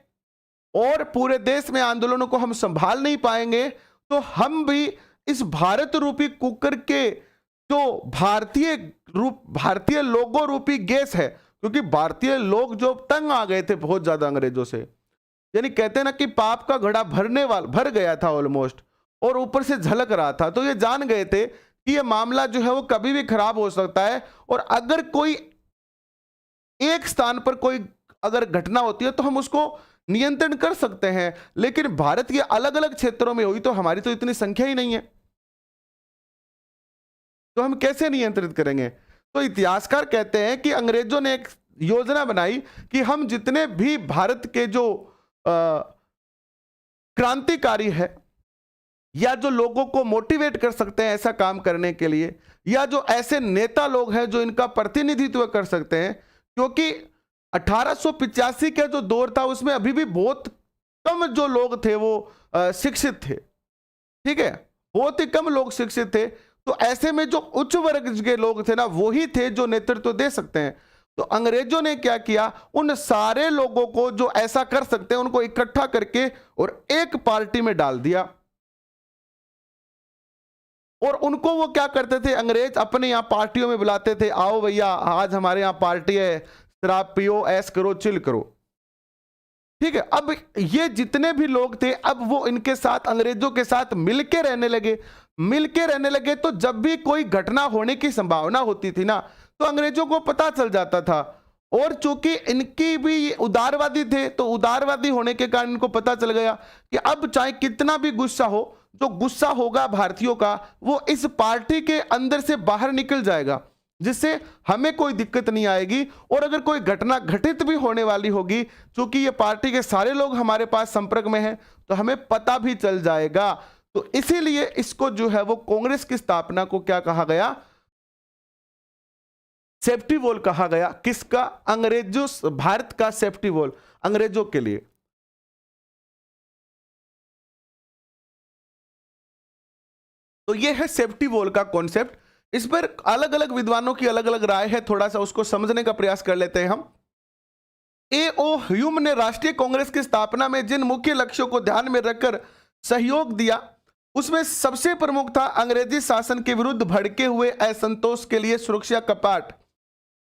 और पूरे देश में आंदोलनों को हम संभाल नहीं पाएंगे, तो हम भी इस भारत रूपी कुकर के जो भारतीय लोगों रूपी गैस है, क्योंकि भारतीय लोग जो तंग आ गए थे बहुत ज्यादा अंग्रेजों से, यानी कहते हैं ना कि पाप का घड़ा भर गया था ऑलमोस्ट, और ऊपर से झलक रहा था, तो ये जान गए थे कि ये मामला जो है वो कभी भी खराब हो सकता है, और अगर कोई एक स्थान पर कोई अगर घटना होती है तो हम उसको नियंत्रण कर सकते हैं, लेकिन भारत के अलग अलग क्षेत्रों में हुई तो हमारी तो इतनी संख्या ही नहीं है, तो हम कैसे नियंत्रित करेंगे। तो इतिहासकार कहते हैं कि अंग्रेजों ने एक योजना बनाई कि हम जितने भी भारत के जो क्रांतिकारी है या जो लोगों को मोटिवेट कर सकते हैं ऐसा काम करने के लिए, या जो ऐसे नेता लोग हैं जो इनका प्रतिनिधित्व कर सकते हैं, क्योंकि 1885 का जो दौर था उसमें अभी भी बहुत कम जो लोग थे वो शिक्षित थे, ठीक है, बहुत ही कम लोग शिक्षित थे। तो ऐसे में जो उच्च वर्ग के लोग थे ना, वही थे जो नेतृत्व दे सकते हैं। तो अंग्रेजों ने क्या किया, उन सारे लोगों को जो ऐसा कर सकते हैं उनको इकट्ठा करके और एक पार्टी में डाल दिया, और उनको वो क्या करते थे, अंग्रेज अपने यहाँ पार्टियों में बुलाते थे, आओ भैया आज हमारे यहाँ पार्टी है, शराब पियो, ऐश करो, चिल करो, ठीक है। अब ये जितने भी लोग थे अब वो इनके साथ, अंग्रेजों के साथ मिलके रहने लगे, तो जब भी कोई घटना होने की संभावना होती थी ना, तो अंग्रेजों को पता चल जाता था, और चूंकि इनकी भी उदारवादी थे तो उदारवादी होने के कारण इनको पता चल गया कि अब चाहे कितना भी गुस्सा हो, जो गुस्सा होगा भारतीयों का वो इस पार्टी के अंदर से बाहर निकल जाएगा, जिससे हमें कोई दिक्कत नहीं आएगी, और अगर कोई घटना घटित भी होने वाली होगी, क्योंकि ये पार्टी के सारे लोग हमारे पास संपर्क में हैं, तो हमें पता भी चल जाएगा। तो इसीलिए इसको जो है वो कांग्रेस की स्थापना को क्या कहा गया, सेफ्टी वॉल कहा गया। किसका, अंग्रेजों, भारत का सेफ्टी वॉल अंग्रेजों के लिए। तो ये है सेफ्टी वॉल का कॉन्सेप्ट। इस पर अलग अलग विद्वानों की अलग अलग राय है, थोड़ा सा उसको समझने का प्रयास कर लेते हैं हम। ए.ओ. ह्यूम ने राष्ट्रीय कांग्रेस की स्थापना में जिन मुख्य लक्ष्यों को ध्यान में रखकर सहयोग दिया, उसमें सबसे प्रमुख था अंग्रेजी शासन के विरुद्ध भड़के हुए असंतोष के लिए सुरक्षा कपाट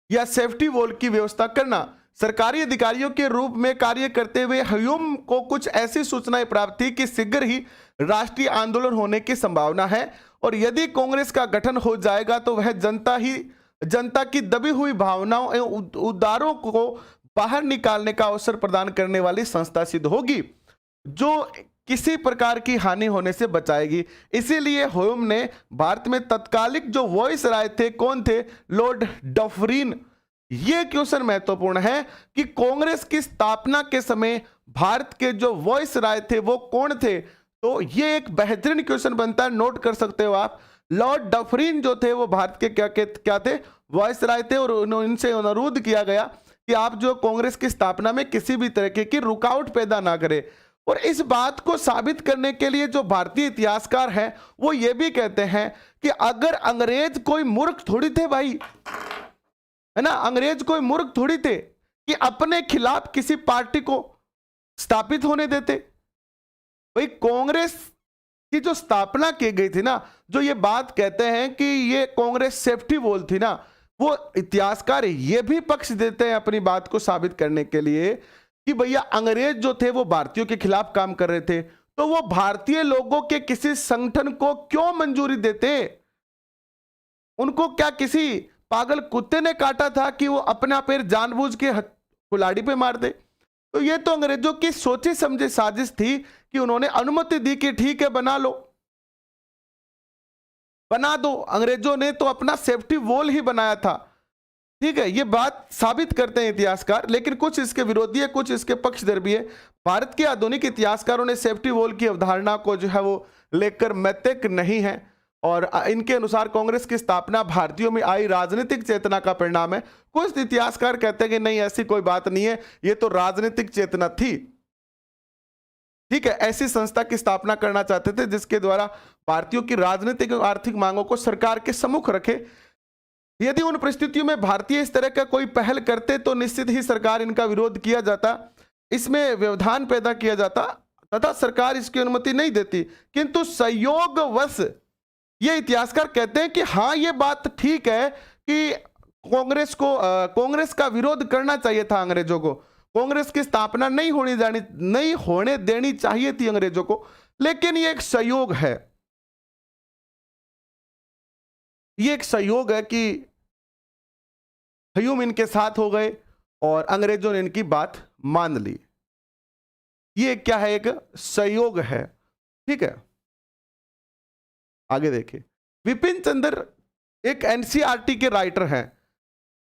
या सेफ्टी वॉल की व्यवस्था करना। सरकारी अधिकारियों के रूप में कार्य करते हुए ह्यूम को कुछ ऐसी सूचनाएं प्राप्त थी कि शीघ्र ही राष्ट्रीय आंदोलन होने की संभावना है, और यदि कांग्रेस का गठन हो जाएगा तो वह जनता की दबी हुई भावनाओं एवं उद्गारों को बाहर निकालने का अवसर प्रदान करने वाली संस्था सिद्ध होगी, जो किसी प्रकार की हानि होने से बचाएगी। इसीलिए ह्यूम ने भारत में तत्कालिक जो वॉइस राय थे, कौन थे? Lord Dufferin. यह क्वेश्चन महत्वपूर्ण है कि कांग्रेस की स्थापना के समय भारत के जो वॉइस राय थे वो कौन थे? तो ये एक बेहतरीन क्वेश्चन बनता है, नोट कर सकते हो आप। लॉर्ड डफरिन जो थे वो भारत के क्या थे? वॉइस राय थे, और इनसे अनुरोध किया गया कि आप जो कांग्रेस की स्थापना में किसी भी तरीके की रुकावट पैदा ना करें। और इस बात को साबित करने के लिए जो भारतीय इतिहासकार हैं वो ये भी कहते हैं कि अगर अंग्रेज कोई मूर्ख थोड़ी थे भाई, है ना, अंग्रेज कोई मूर्ख थोड़ी थे कि अपने खिलाफ किसी पार्टी को स्थापित होने देते। भाई कांग्रेस की जो स्थापना की गई थी ना, जो ये बात कहते हैं कि ये कांग्रेस सेफ्टी वॉल थी ना, वो इतिहासकार ये भी पक्ष देते हैं अपनी बात को साबित करने के लिए कि भैया अंग्रेज जो थे वो भारतीयों के खिलाफ काम कर रहे थे, तो वो भारतीय लोगों के किसी संगठन को क्यों मंजूरी देते? उनको क्या किसी पागल कुत्ते ने काटा था कि वो अपना पैर जानबूझ के कुल्हाड़ी पे मार दे? तो ये तो अंग्रेजों की सोची समझी साजिश थी कि उन्होंने अनुमति दी कि ठीक है बना लो, बना दो। अंग्रेजों ने तो अपना सेफ्टी वॉल ही बनाया था, ठीक है, ये बात साबित करते हैं इतिहासकार। लेकिन कुछ इसके विरोधी है, कुछ इसके पक्षधर भी है। भारत के आधुनिक इतिहासकारों ने सेफ्टी वॉल की अवधारणा को जो है वो लेकर मैत्रिक नहीं है, और इनके अनुसार कांग्रेस की स्थापना भारतीयों में आई राजनीतिक चेतना का परिणाम है। कुछ इतिहासकार कहते हैं कि नहीं, ऐसी कोई बात नहीं है, ये तो राजनीतिक चेतना थी, ठीक है। ऐसी संस्था की स्थापना करना चाहते थे जिसके द्वारा भारतीयों की राजनीतिक और आर्थिक मांगों को सरकार के सम्मुख रखे। यदि उन परिस्थितियों में भारतीय इस तरह का कोई पहल करते तो निश्चित ही सरकार इनका विरोध किया जाता, इसमें व्यवधान पैदा किया जाता, तथा सरकार इसकी अनुमति नहीं देती। किंतु संयोगवश ये इतिहासकार कहते हैं कि हाँ, ये बात ठीक है कि कांग्रेस का विरोध करना चाहिए था अंग्रेजों को, कांग्रेस की स्थापना नहीं होने देनी चाहिए थी अंग्रेजों को। लेकिन ये एक संयोग है, ये एक संयोग है कि ह्यूम इनके साथ हो गए और अंग्रेजों ने इनकी बात मान ली। ये क्या है? एक संयोग है, ठीक है। आगे देखिए, विपिन चंद्र एक एनसीईआरटी के राइटर हैं।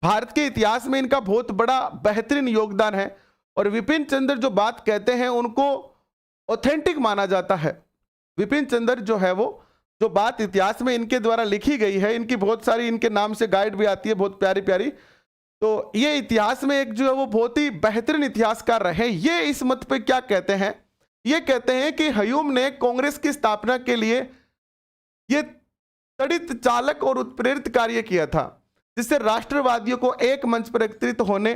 भारत के इतिहास में इनका बहुत बड़ा बेहतरीन योगदान है, और विपिन चंद्र जो बात कहते हैं उनको ऑथेंटिक माना जाता है। विपिन चंद्र जो है वो जो बात इतिहास में इनके द्वारा लिखी गई है, इनकी बहुत सारी इनके नाम से गाइड भी आती है, बहुत प्यारी प्यारी। तो ये इतिहास में एक जो है वो बहुत ही बेहतरीन इतिहासकार रहे। ये इस मत पे क्या कहते हैं? ये कहते हैं कि ह्यूम ने कांग्रेस की स्थापना के लिए ये तड़ित चालक और उत्प्रेरित कार्य किया था, जिससे राष्ट्रवादियों को एक मंच पर एकत्रित होने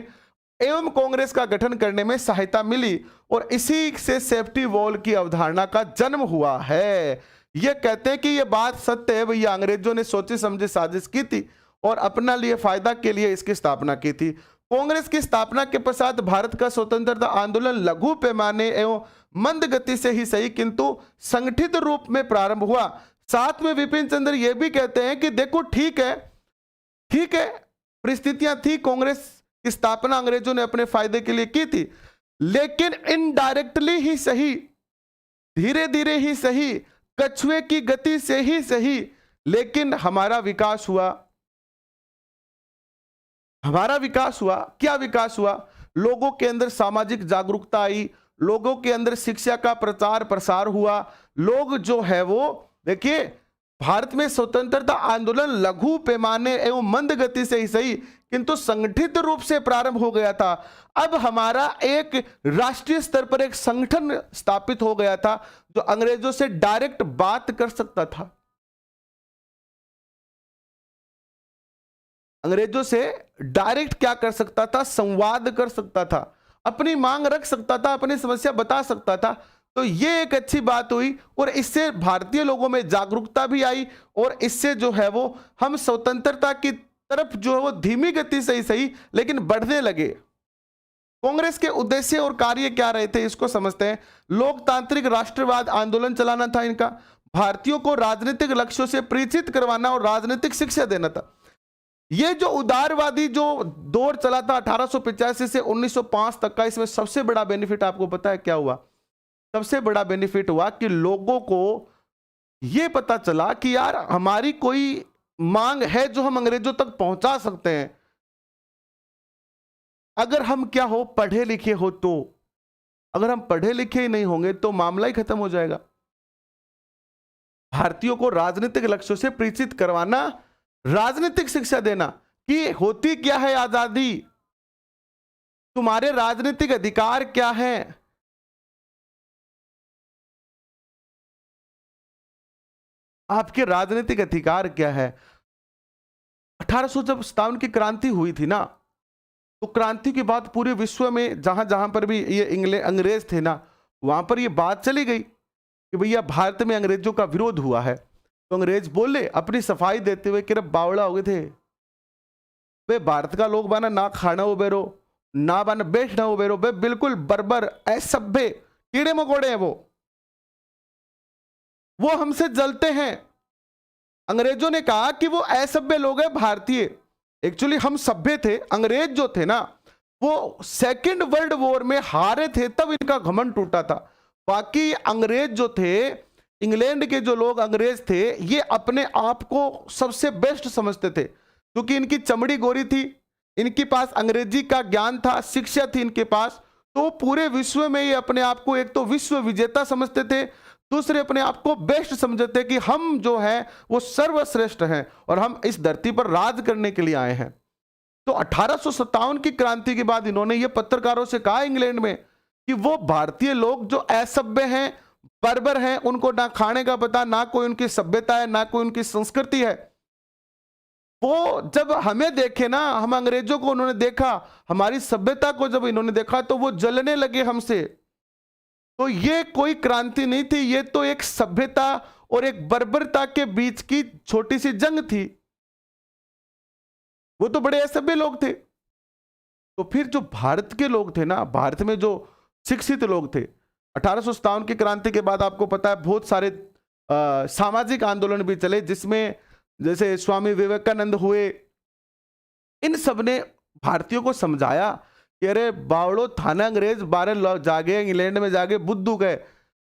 एवं कांग्रेस का गठन करने में सहायता मिली, और इसी से सेफ्टी वॉल की अवधारणा का जन्म हुआ है। ये कहते हैं कि ये बात सत्य है भैया, अंग्रेजों ने सोची समझी साजिश की थी और अपना लिए फायदा के लिए इसकी स्थापना की थी। कांग्रेस की स्थापना के पश्चात भारत का स्वतंत्रता आंदोलन लघु पैमाने एवं मंद गति से ही सही किंतु संगठित रूप में प्रारंभ हुआ। साथ में विपिन चंद्र ये भी कहते हैं कि देखो ठीक है, परिस्थितियां थी, कांग्रेस की स्थापना अंग्रेजों ने अपने फायदे के लिए की थी, लेकिन इनडायरेक्टली ही सही, धीरे धीरे ही सही, कछुए की गति से ही सही, लेकिन हमारा विकास हुआ। क्या विकास हुआ? लोगों के अंदर सामाजिक जागरूकता आई, लोगों के अंदर शिक्षा का प्रचार प्रसार हुआ। लोग जो है वो देखिए, भारत में स्वतंत्रता आंदोलन लघु पैमाने एवं मंद गति से ही सही किंतु संगठित रूप से प्रारंभ हो गया था। अब हमारा एक राष्ट्रीय स्तर पर एक संगठन स्थापित हो गया था जो अंग्रेजों से डायरेक्ट बात कर सकता था। अंग्रेजों से डायरेक्ट क्या कर सकता था, संवाद कर सकता था, अपनी मांग रख सकता था, अपनी समस्या बता सकता था। तो ये एक अच्छी बात हुई और इससे भारतीय लोगों में जागरूकता भी आई और इससे जो है वो हम स्वतंत्रता की तरफ जो है वो धीमी गति से ही सही लेकिन बढ़ने लगे। कांग्रेस के उद्देश्य और कार्य क्या रहे थे इसको समझते हैं। लोकतांत्रिक राष्ट्रवाद आंदोलन चलाना था इनका, भारतीयों को राजनीतिक लक्ष्यों से परिचित करवाना और राजनीतिक शिक्षा देना था। ये जो उदारवादी जो दौर चला था 1885 से 1905 तक का, इसमें सबसे बड़ा बेनिफिट आपको पता है क्या हुआ? सबसे बड़ा बेनिफिट हुआ कि लोगों को यह पता चला कि यार हमारी कोई मांग है जो हम अंग्रेजों तक पहुंचा सकते हैं, अगर हम क्या हो, पढ़े लिखे हो। तो अगर हम पढ़े लिखे ही नहीं होंगे तो मामला ही खत्म हो जाएगा। भारतीयों को राजनीतिक लक्ष्यों से परिचित करवाना, राजनीतिक शिक्षा देना कि होती क्या है आजादी, तुम्हारे राजनीतिक अधिकार क्या है, आपके राजनीतिक अधिकार क्या है। 1857 की क्रांति हुई थी ना, तो क्रांति के बाद पूरे विश्व में जहां जहां पर भी ये अंग्रेज थे ना, वहां पर ये बात चली गई कि भैया भारत में अंग्रेजों का विरोध हुआ है। तो अंग्रेज बोले अपनी सफाई देते हुए कि बावड़ा हो गए थे बे, भारत का लोग बना ना खाना हो बेरो, ना बना बैठना हो बेरो, बे बिल्कुल बर्बर असभ्य कीड़े मकोड़े हैं वो हमसे जलते हैं। अंग्रेजों ने कहा कि वो असभ्य लोग हैं भारतीय। एक्चुअली हम सभ्य थे, अंग्रेज जो थे ना वो सेकेंड वर्ल्ड वॉर में हारे थे, तब इनका घमंड टूटा था। बाकी अंग्रेज जो थे, इंग्लैंड के जो लोग अंग्रेज थे, ये अपने आप को सबसे बेस्ट समझते थे क्योंकि इनकी चमड़ी गोरी थी, इनके पास अंग्रेजी का ज्ञान था, शिक्षा थी इनके पास। तो पूरे विश्व में ये अपने आप को एक तो विश्व विजेता समझते थे, दूसरे अपने आप को बेस्ट समझते कि हम जो है वो सर्वश्रेष्ठ हैं और हम इस धरती पर राज करने के लिए आए हैं। तो 1857 की क्रांति के बाद इन्होंने ये पत्रकारों से कहा इंग्लैंड में कि वो भारतीय लोग जो असभ्य हैं, बर्बर हैं, उनको ना खाने का पता, ना कोई उनकी सभ्यता है, ना कोई उनकी संस्कृति है। वो जब हमें देखे ना, हम अंग्रेजों को उन्होंने देखा, हमारी सभ्यता को जब इन्होंने देखा तो वो जलने लगे हमसे। तो ये कोई क्रांति नहीं थी, ये तो एक सभ्यता और एक बर्बरता के बीच की छोटी सी जंग थी। वो तो बड़े असभ्य लोग थे। तो फिर जो भारत के लोग थे ना, भारत में जो शिक्षित लोग थे, 1857 की क्रांति के बाद आपको पता है बहुत सारे सामाजिक आंदोलन भी चले, जिसमें जैसे स्वामी विवेकानंद हुए। इन सब ने भारतीयों को समझाया कि अरे बावड़ो थाना अंग्रेज 12 जागे इंग्लैंड में जाके बुद्धू गए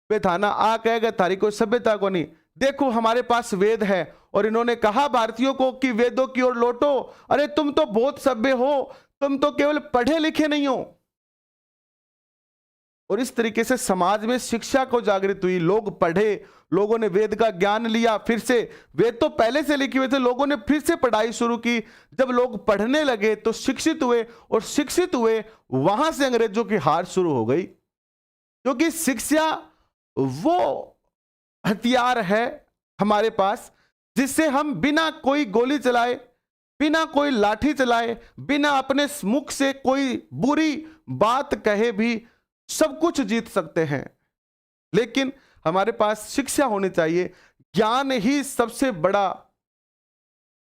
वे थाना आ कहेगा थारी कोई सभ्यता को नहीं, देखो हमारे पास वेद है। और इन्होंने कहा भारतीयों को कि वेदों की ओर लौटो, अरे तुम तो बहुत सभ्य हो, तुम तो केवल पढ़े लिखे नहीं हो। और इस तरीके से समाज में शिक्षा को जागृत हुई, लोग पढ़े, लोगों ने वेद का ज्ञान लिया, फिर से वेद तो पहले से लिखे हुए थे, लोगों ने फिर से पढ़ाई शुरू की। जब लोग पढ़ने लगे तो शिक्षित हुए, और शिक्षित हुए वहां से अंग्रेजों की हार शुरू हो गई, क्योंकि शिक्षा वो हथियार है हमारे पास जिससे हम बिना कोई गोली चलाए, बिना कोई लाठी चलाए, बिना अपने मुख से कोई बुरी बात कहे भी सब कुछ जीत सकते हैं। लेकिन हमारे पास शिक्षा होनी चाहिए। ज्ञान ही सबसे बड़ा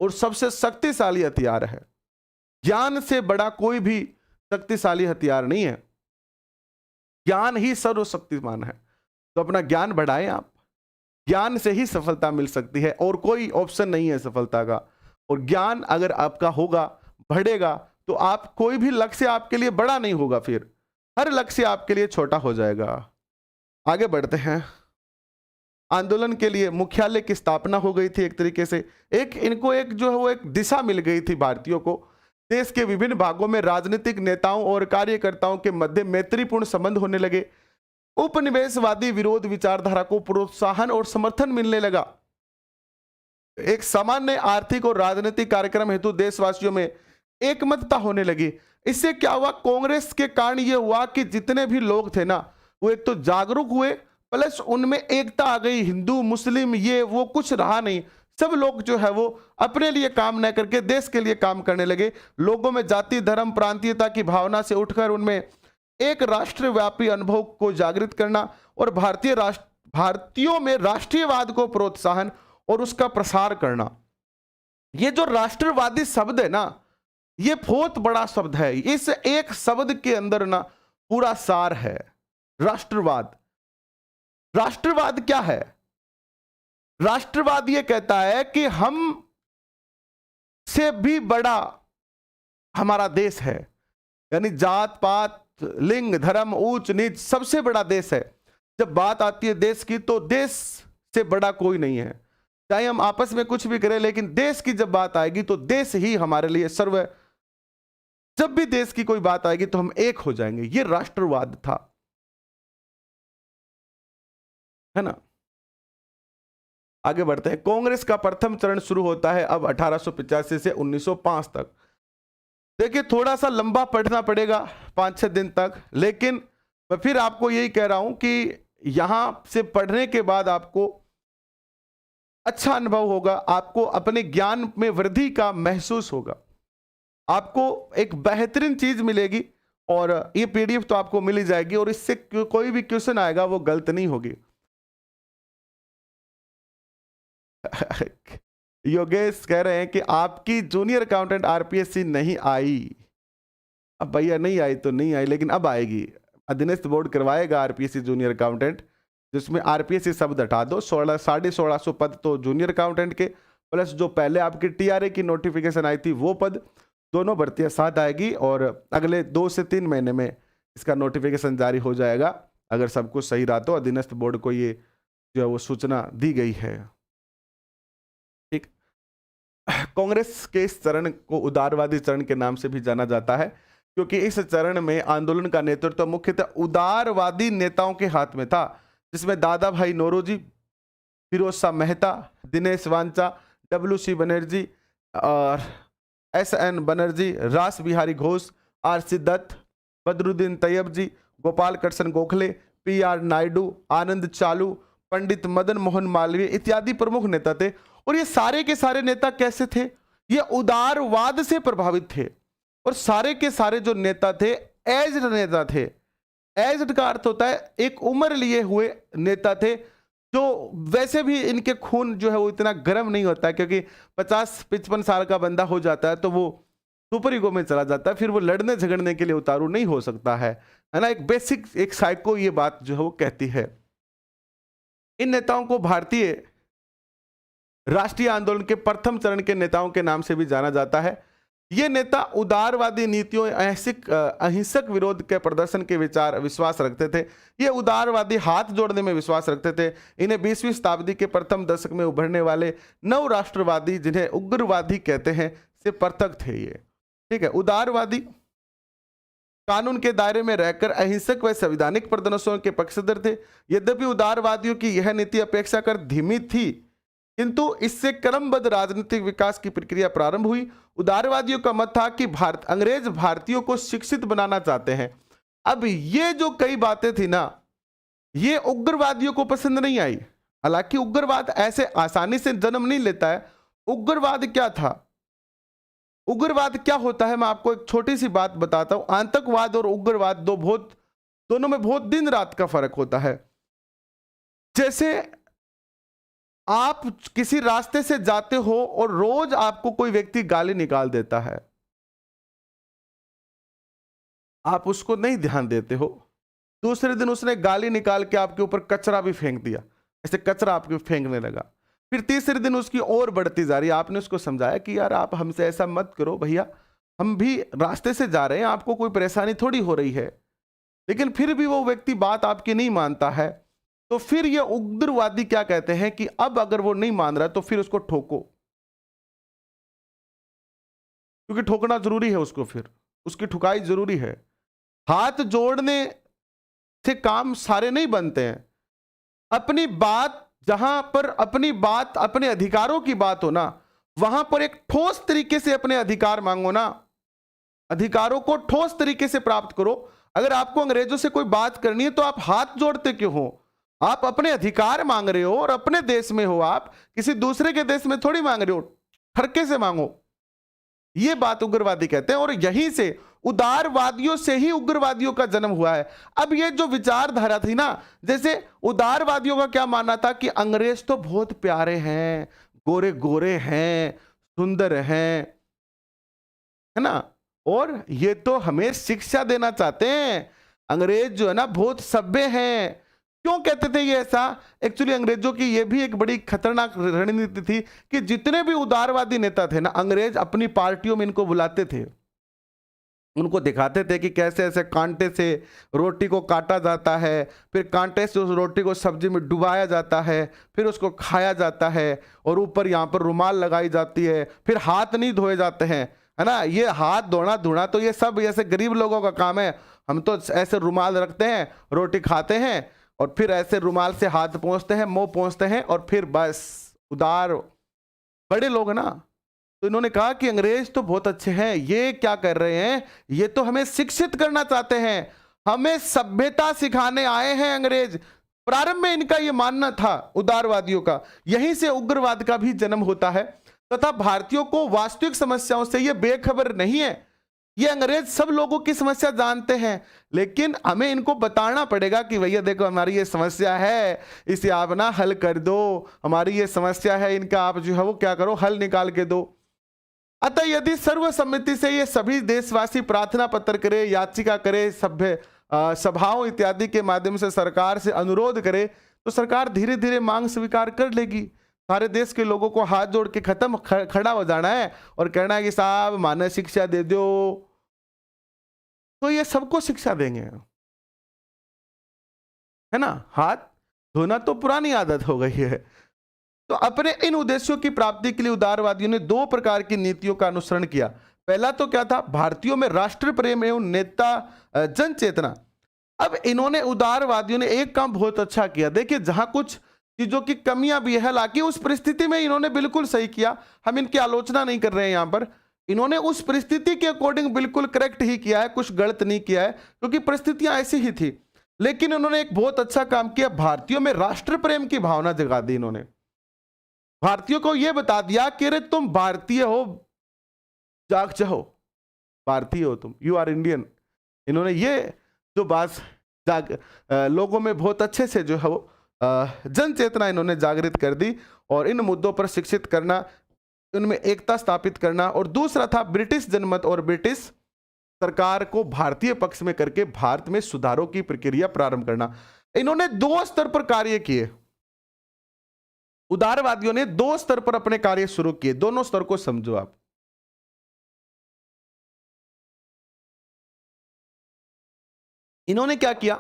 और सबसे शक्तिशाली हथियार है। ज्ञान से बड़ा कोई भी शक्तिशाली हथियार नहीं है, ज्ञान ही सर्वशक्तिमान है। तो अपना ज्ञान बढ़ाएं आप, ज्ञान से ही सफलता मिल सकती है और कोई ऑप्शन नहीं है सफलता का। और ज्ञान अगर आपका होगा, बढ़ेगा, तो आप कोई भी लक्ष्य आपके लिए बड़ा नहीं होगा, फिर हर लक्ष्य आपके लिए छोटा हो जाएगा। आगे बढ़ते हैं। आंदोलन के लिए मुख्यालय की स्थापना हो गई थी एक तरीके से, इनको एक जो है वो एक दिशा मिल गई थी भारतीयों को। देश के विभिन्न भागों में राजनीतिक नेताओं और कार्यकर्ताओं के मध्य मैत्रीपूर्ण संबंध होने लगे। उपनिवेशवादी विरोध विचारधारा को प्रोत्साहन और समर्थन मिलने लगा। एक सामान्य आर्थिक और राजनीतिक कार्यक्रम हेतु देशवासियों में एकमतता होने लगी। इससे क्या हुआ, कांग्रेस के कारण यह हुआ कि जितने भी लोग थे ना, वो एक तो जागरूक हुए, प्लस उनमें एकता आ गई। हिंदू मुस्लिम ये वो कुछ रहा नहीं, सब लोग जो है वो अपने लिए काम न करके देश के लिए काम करने लगे। लोगों में जाति, धर्म, प्रांतीयता की भावना से उठकर उनमें एक राष्ट्रव्यापी अनुभव को जागृत करना और भारतीयों में राष्ट्रीयवाद को प्रोत्साहन और उसका प्रसार करना। ये जो राष्ट्रवादी शब्द है ना, ये बहुत बड़ा शब्द है। इस एक शब्द के अंदर ना पूरा सार है। राष्ट्रवाद, राष्ट्रवाद क्या है? राष्ट्रवाद ये कहता है कि हम से भी बड़ा हमारा देश है, यानी जात पात, लिंग, धर्म, ऊंच नीच सबसे बड़ा देश है। जब बात आती है देश की, तो देश से बड़ा कोई नहीं है। चाहे हम आपस में कुछ भी करें, लेकिन देश की जब बात आएगी तो देश ही हमारे लिए सर्व। जब भी देश की कोई बात आएगी तो हम एक हो जाएंगे। ये राष्ट्रवाद था, है ना। आगे बढ़ते हैं। कांग्रेस का प्रथम चरण शुरू होता है अब 1885 से 1905 तक। देखिए थोड़ा सा लंबा पढ़ना पड़ेगा, 5-6 दिन तक, लेकिन मैं फिर आपको यही कह रहा हूं कि यहां से पढ़ने के बाद आपको अच्छा अनुभव होगा, आपको अपने ज्ञान में वृद्धि का महसूस होगा, आपको एक बेहतरीन चीज मिलेगी। और ये पीडीएफ तो आपको मिल ही जाएगी, और इससे कोई भी क्वेश्चन आएगा वो गलत नहीं होगी। योगेश कह रहे हैं कि आपकी जूनियर अकाउंटेंट आरपीएससी नहीं आई। अब भैया नहीं आई तो नहीं आई, लेकिन अब आएगी। अधीनस्थ बोर्ड करवाएगा आरपीएससी जूनियर अकाउंटेंट, जिसमें आरपीएससी शब्द हटा दो। 1650 पद तो जूनियर अकाउंटेंट के, प्लस जो पहले आपकी टीआरए की नोटिफिकेशन आई थी वो पद, दोनों भर्तियां साथ आएगी। और अगले 2 से 3 महीने में इसका नोटिफिकेशन जारी हो जाएगा, अगर सब कुछ सही रहा तो। अधीनस्थ बोर्ड को ये जो है वो सूचना दी गई है। ठीक, कांग्रेस के इस चरण को उदारवादी चरण के नाम से भी जाना जाता है, क्योंकि इस चरण में आंदोलन का नेतृत्व मुख्यतः उदारवादी नेताओं के हाथ में था, जिसमें दादा भाई नौरोजी, फिरोज शाह मेहता, दिनेश वांचा, डब्ल्यू.सी. बनर्जी और एस.एन. बनर्जी, रास बिहारी घोष, आर.सी. दत्त, बदरुद्दीन तैयब जी, गोपाल कृष्ण गोखले, पी.आर. नायडू, आनंद चालू, पंडित मदन मोहन मालवीय इत्यादि प्रमुख नेता थे। और ये सारे के सारे नेता कैसे थे? ये उदारवाद से प्रभावित थे। और सारे के सारे जो नेता थे एज्ड नेता थे। एज्ड का अर्थ होता है एक उम्र लिए हुए नेता थे, जो वैसे भी इनके खून जो है वो इतना गर्म नहीं होता है, क्योंकि 50-55 साल का बंदा हो जाता है तो वो सुपर ईगो में चला जाता है, फिर वो लड़ने झगड़ने के लिए उतारू नहीं हो सकता है ना। एक बेसिक एक साइको ये बात जो है वो कहती है। इन नेताओं को भारतीय राष्ट्रीय आंदोलन के प्रथम चरण के नेताओं के नाम से भी जाना जाता है। ये नेता उदारवादी नीतियों, अहिंसक विरोध के प्रदर्शन के विश्वास रखते थे। ये उदारवादी हाथ जोड़ने में विश्वास रखते थे। इन्हें 20वीं शताब्दी के प्रथम दशक में उभरने वाले नव राष्ट्रवादी, जिन्हें उग्रवादी कहते हैं, से पृथक थे ये। ठीक है, उदारवादी कानून के दायरे में रहकर अहिंसक व संवैधानिक प्रदर्शनों के पक्षधर थे। यद्यपि उदारवादियों की यह नीति अपेक्षाकृत धीमी थी, किंतु इससे क्रमबद्ध राजनीतिक विकास की प्रक्रिया प्रारंभ हुई। उदारवादियों का मत था कि अंग्रेज भारतीयों को शिक्षित बनाना चाहते हैं। अब ये जो कई बातें थी ना, ये उग्रवादियों को पसंद नहीं आई। हालांकि उग्रवाद ऐसे आसानी से जन्म नहीं लेता है। उग्रवाद क्या था? उग्रवाद क्या होता है, मैं आपको एक छोटी सी बात बताता हूं। आतंकवाद और उग्रवाद दोनों में बहुत दिन रात का फर्क होता है। जैसे आप किसी रास्ते से जाते हो और रोज आपको कोई व्यक्ति गाली निकाल देता है, आप उसको नहीं ध्यान देते हो। दूसरे दिन उसने गाली निकाल के आपके ऊपर कचरा भी फेंक दिया, ऐसे कचरा आपके फेंकने लगा। फिर तीसरे दिन उसकी और बढ़ती जा रही है। आपने उसको समझाया कि यार आप हमसे ऐसा मत करो भैया, हम भी रास्ते से जा रहे हैं, आपको कोई परेशानी थोड़ी हो रही है। लेकिन फिर भी वो व्यक्ति बात आपकी नहीं मानता है, तो फिर ये उग्रवादी क्या कहते हैं कि अब अगर वो नहीं मान रहा तो फिर उसको ठोको, क्योंकि ठोकना जरूरी है उसको, फिर उसकी ठुकाई जरूरी है। हाथ जोड़ने से काम सारे नहीं बनते हैं। अपनी बात, जहां पर अपनी बात, अपने अधिकारों की बात हो ना, वहां पर एक ठोस तरीके से अपने अधिकार मांगो ना, अधिकारों को ठोस तरीके से प्राप्त करो। अगर आपको अंग्रेजों से कोई बात करनी है तो आप हाथ जोड़ते क्यों हो? आप अपने अधिकार मांग रहे हो और अपने देश में हो, आप किसी दूसरे के देश में थोड़ी मांग रहे हो, ठरके से मांगो। ये बात उग्रवादी कहते हैं और यहीं से उदारवादियों से ही उग्रवादियों का जन्म हुआ है। अब ये जो विचारधारा थी ना, जैसे उदारवादियों का क्या मानना था कि अंग्रेज तो बहुत प्यारे हैं, गोरे गोरे हैं, सुंदर हैं, है ना, और ये तो हमें शिक्षा देना चाहते हैं। अंग्रेज जो है ना बहुत सभ्य हैं। क्यों कहते थे ये ऐसा? एक्चुअली अंग्रेजों की ये भी एक बड़ी खतरनाक रणनीति थी कि जितने भी उदारवादी नेता थे ना, अंग्रेज अपनी पार्टियों में इनको बुलाते थे, उनको दिखाते थे कि कैसे ऐसे कांटे से रोटी को काटा जाता है, फिर कांटे से उस रोटी को सब्जी में डुबाया जाता है, फिर उसको खाया जाता है, और ऊपर यहाँ पर रुमाल लगाई जाती है, फिर हाथ नहीं धोए जाते हैं, है ना। ये हाथ धोना धोना तो ये सब ऐसे गरीब लोगों का काम है। हम तो ऐसे रुमाल रखते हैं, रोटी खाते हैं, और फिर ऐसे रुमाल से हाथ पोंछते हैं, मुंह पोंछते हैं, और फिर बस उदार बड़े लोग ना। तो इन्होंने कहा कि अंग्रेज तो बहुत अच्छे हैं, ये क्या कर रहे हैं, ये तो हमें शिक्षित करना चाहते हैं, हमें सभ्यता सिखाने आए हैं अंग्रेज। प्रारंभ में इनका ये मानना था उदारवादियों का। यहीं से उग्रवाद का भी जन्म होता है, तथा भारतीयों को वास्तविक समस्याओं से ये बेखबर नहीं है। ये अंग्रेज सब लोगों की समस्या जानते हैं, लेकिन हमें इनको बताना पड़ेगा कि भैया देखो हमारी ये समस्या है, इसे आप ना हल कर दो, हमारी ये समस्या है, इनका आप जो है वो क्या करो, हल निकाल के दो। अतः यदि सर्वसम्मति से ये सभी देशवासी प्रार्थना पत्र करे, याचिका करे, सभ्य सभाओं इत्यादि के माध्यम से सरकार से अनुरोध करे, तो सरकार धीरे धीरे मांग स्वीकार कर लेगी। सारे देश के लोगों को हाथ जोड़ के खड़ा हो जाना है और कहना है कि साहब मानव शिक्षा दे दो, तो ये सबको शिक्षा देंगे, है ना। हाथ धोना तो पुरानी आदत हो गई है। तो अपने इन उद्देश्यों की प्राप्ति के लिए उदारवादियों ने दो प्रकार की नीतियों का अनुसरण किया। पहला तो क्या था? भारतीयों में राष्ट्र प्रेम एवं नेता जन चेतना। अब इन्होंने उदारवादियों ने एक काम बहुत अच्छा किया। देखिए, जहां कुछ चीजों की कमियां भी है, हालांकि उस परिस्थिति में इन्होंने बिल्कुल सही किया, हम इनकी आलोचना नहीं कर रहे हैं। यहां पर इन्होंने उस परिस्थिति के अकॉर्डिंग बिल्कुल करेक्ट ही किया है, कुछ गलत नहीं किया है, क्योंकि परिस्थितियां ऐसी ही थी। लेकिन उन्होंने एक बहुत अच्छा काम किया, भारतीयों में राष्ट्र प्रेम की भावना जगा दी। इन्होंने भारतीयों को यह बता दिया कि अरे तुम भारतीय हो, जाग जाओ, भारतीय हो तुम, यू आर इंडियन। इन्होंने ये जो बात लोगों में बहुत अच्छे से जो है वो जन चेतना इन्होंने जागृत कर दी, और इन मुद्दों पर शिक्षित करना, उनमें एकता स्थापित करना। और दूसरा था ब्रिटिश जनमत और ब्रिटिश सरकार को भारतीय पक्ष में करके भारत में सुधारों की प्रक्रिया प्रारंभ करना। इन्होंने दो स्तर पर कार्य किए। उदारवादियों ने दो स्तर पर अपने कार्य शुरू किए। दोनों स्तर को समझो आप। इन्होंने क्या किया?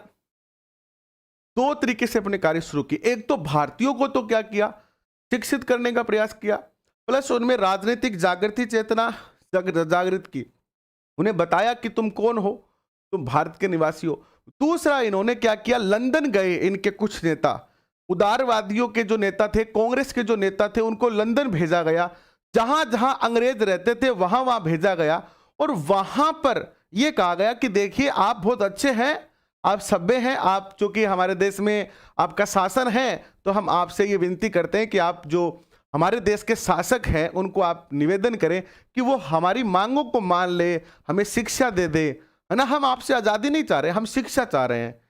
दो तरीके से अपने कार्य शुरू किए। एक तो भारतीयों को तो क्या किया, शिक्षित करने का प्रयास किया, प्लस उनमें राजनीतिक जागृति चेतना जागृत की। उन्हें बताया कि तुम कौन हो, तुम भारत के निवासी हो। दूसरा इन्होंने क्या किया, लंदन गए इनके कुछ नेता, उदारवादियों के जो नेता थे, कांग्रेस के जो नेता थे, उनको लंदन भेजा गया। जहां जहां अंग्रेज रहते थे वहां वहां भेजा गया, और वहां पर यह कहा गया कि देखिए आप बहुत अच्छे हैं, आप सभ्य हैं, आप चूंकि हमारे देश में आपका शासन है, तो हम आपसे ये विनती करते हैं कि आप जो हमारे देश के शासक हैं उनको आप निवेदन करें कि वो हमारी मांगों को मान ले, हमें शिक्षा दे दे, है ना। हम आपसे आज़ादी नहीं चाह रहे, हम शिक्षा चाह रहे हैं।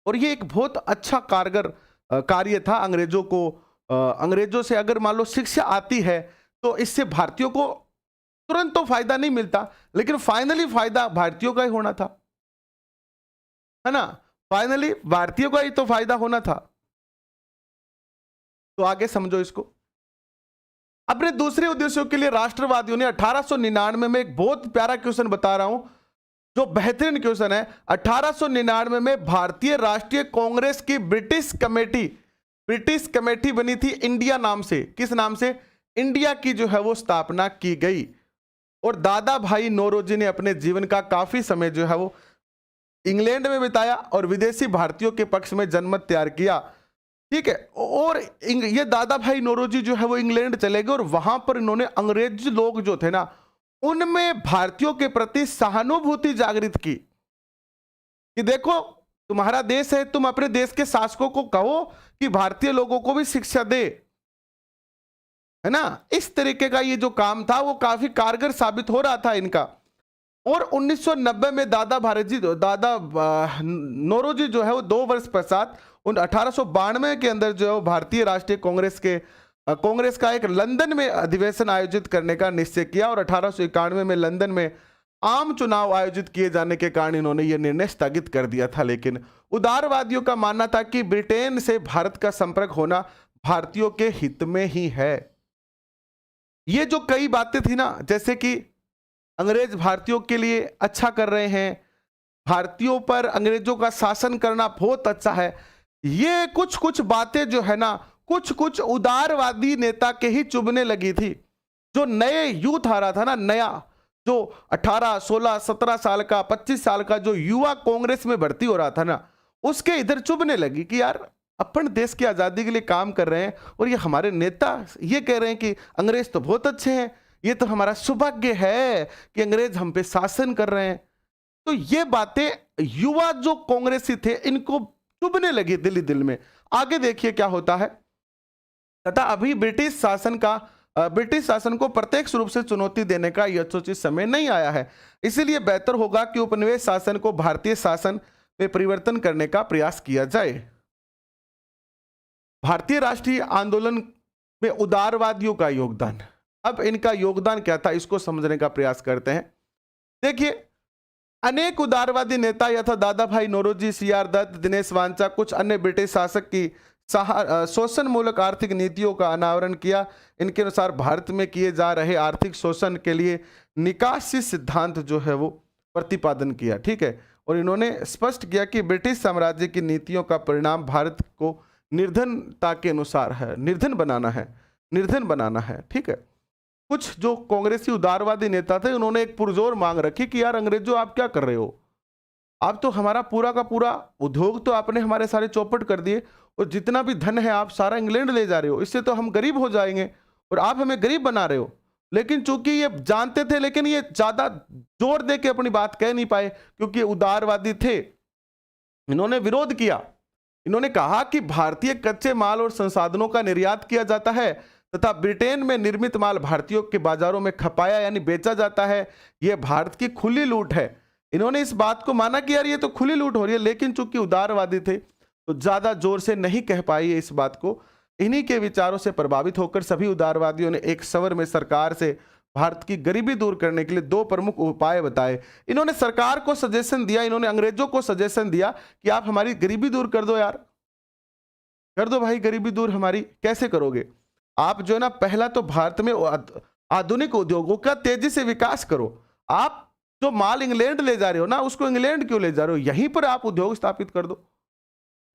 और ये एक बहुत अच्छा कारगर कार्य था अंग्रेजों को। अंग्रेजों से अगर मान लो शिक्षा आती है तो इससे भारतीयों को तुरंत तो फायदा नहीं मिलता, लेकिन फाइनली फायदा भारतीयों का ही होना था, है ना। फाइनली भारतीयों का ही तो फायदा होना था। तो आगे समझो इसको। अपने दूसरे उद्देश्यों के लिए राष्ट्रवादियों ने 1899 में एक बहुत प्यारा क्वेश्चन बता रहा हूं, जो बेहतरीन क्वेश्चन है। 1899 में भारतीय राष्ट्रीय कांग्रेस की ब्रिटिश कमेटी बनी थी इंडिया नाम से। किस नाम से? इंडिया की जो है वो स्थापना की गई। और दादा भाई नौरोजी ने अपने जीवन का काफी समय जो है वो इंग्लैंड में बिताया और विदेशी भारतीयों के पक्ष में जनमत तैयार किया, ठीक है। और ये दादा भाई नौरोजी जो है वो इंग्लैंड चले गए, और वहां पर इन्होंने अंग्रेज लोग जो थे ना, उनमें भारतीयों के प्रति सहानुभूति जागृत की कि देखो तुम्हारा देश है, तुम अपने देश के शासकों को कहो कि भारतीय लोगों को भी शिक्षा दे, है ना। इस तरीके का ये जो काम था वो काफी कारगर साबित हो रहा था इनका। और 1990 में दादा नौरोजी जो है वो 2 वर्ष पश्चात 1892 के अंदर जो है वो भारतीय राष्ट्रीय कांग्रेस का एक लंदन में अधिवेशन आयोजित करने का निश्चय किया और 1891 में लंदन में आम चुनाव आयोजित किए जाने के कारण इन्होंने यह निर्णय स्थगित कर दिया था। लेकिन उदारवादियों का मानना था कि ब्रिटेन से भारत का संपर्क होना भारतीयों के हित में ही है। ये जो कई बातें थी ना, जैसे कि अंग्रेज भारतीयों के लिए अच्छा कर रहे हैं, भारतीयों पर अंग्रेजों का शासन करना बहुत अच्छा है, ये कुछ कुछ बातें जो है ना कुछ कुछ उदारवादी नेता के ही चुभने लगी थी। जो नए यूथ आ रहा था ना, नया जो 18, 16, 17 साल का 25 साल का जो युवा कांग्रेस में भर्ती हो रहा था ना, उसके इधर चुभने लगी कि यार अपन देश की आजादी के लिए काम कर रहे हैं और ये हमारे नेता ये कह रहे हैं कि अंग्रेज तो बहुत अच्छे हैं, ये तो हमारा सौभाग्य है कि अंग्रेज हम पे शासन कर रहे हैं। तो ये बातें युवा जो कांग्रेसी थे इनको चुभने लगी दिल ही दिल में। आगे देखिए क्या होता है। तथा अभी ब्रिटिश शासन को प्रत्यक्ष रूप से चुनौती देने का यथोचित समय नहीं आया है, इसीलिए बेहतर होगा कि उपनिवेश शासन को भारतीय शासन में परिवर्तन करने का प्रयास किया जाए। भारतीय राष्ट्रीय आंदोलन में उदारवादियों का योगदान। अब इनका योगदान क्या था इसको समझने का प्रयास करते हैं। देखिए, अनेक उदारवादी नेता यथा दादा भाई नौरोजी, CR दत्त, दिनेश वांचा, कुछ अन्य ब्रिटिश शासक की शोषण मूलक आर्थिक नीतियों का अनावरण किया। इनके अनुसार भारत में किए जा रहे आर्थिक शोषण के लिए निकासी सिद्धांत जो है वो प्रतिपादन किया, ठीक है। और इन्होंने स्पष्ट किया कि ब्रिटिश साम्राज्य की नीतियों का परिणाम भारत को निर्धनता के अनुसार है, निर्धन बनाना है, ठीक है। कुछ जो कांग्रेसी उदारवादी नेता थे उन्होंने एक पुरजोर मांग रखी कि यार अंग्रेजों आप क्या कर रहे हो, आप तो हमारा पूरा का पूरा उद्योग तो आपने हमारे सारे चौपट कर दिए और जितना भी धन है आप सारा इंग्लैंड ले जा रहे हो, इससे तो हम गरीब हो जाएंगे और आप हमें गरीब बना रहे हो। लेकिन चूंकि ये जानते थे, लेकिन ये ज्यादा जोर दे के अपनी बात कह नहीं पाए क्योंकि उदारवादी थे। इन्होंने विरोध किया, इन्होंने कहा कि भारतीय कच्चे माल और संसाधनों का निर्यात किया जाता है तथा ब्रिटेन में निर्मित माल भारतीयों के बाजारों में खपाया यानी बेचा जाता है, यह भारत की खुली लूट है। इन्होंने इस बात को माना कि यार ये तो खुली लूट हो रही है, लेकिन चूंकि उदारवादी थे तो ज्यादा जोर से नहीं कह पाई इस बात को। इन्हीं के विचारों से प्रभावित होकर सभी उदारवादियों ने एक सवर में सरकार से भारत की गरीबी दूर करने के लिए 2 प्रमुख उपाय बताए। इन्होंने सरकार को सजेशन दिया, इन्होंने अंग्रेजों को सजेशन दिया कि आप हमारी गरीबी दूर कर दो यार, कर दो भाई गरीबी दूर हमारी। कैसे करोगे आप? जो है ना, पहला तो भारत में आधुनिक उद्योगों का तेजी से विकास करो। आप जो माल इंग्लैंड ले जा रहे हो ना, उसको इंग्लैंड क्यों ले जा रहे हो, यहीं पर आप उद्योग स्थापित कर दो।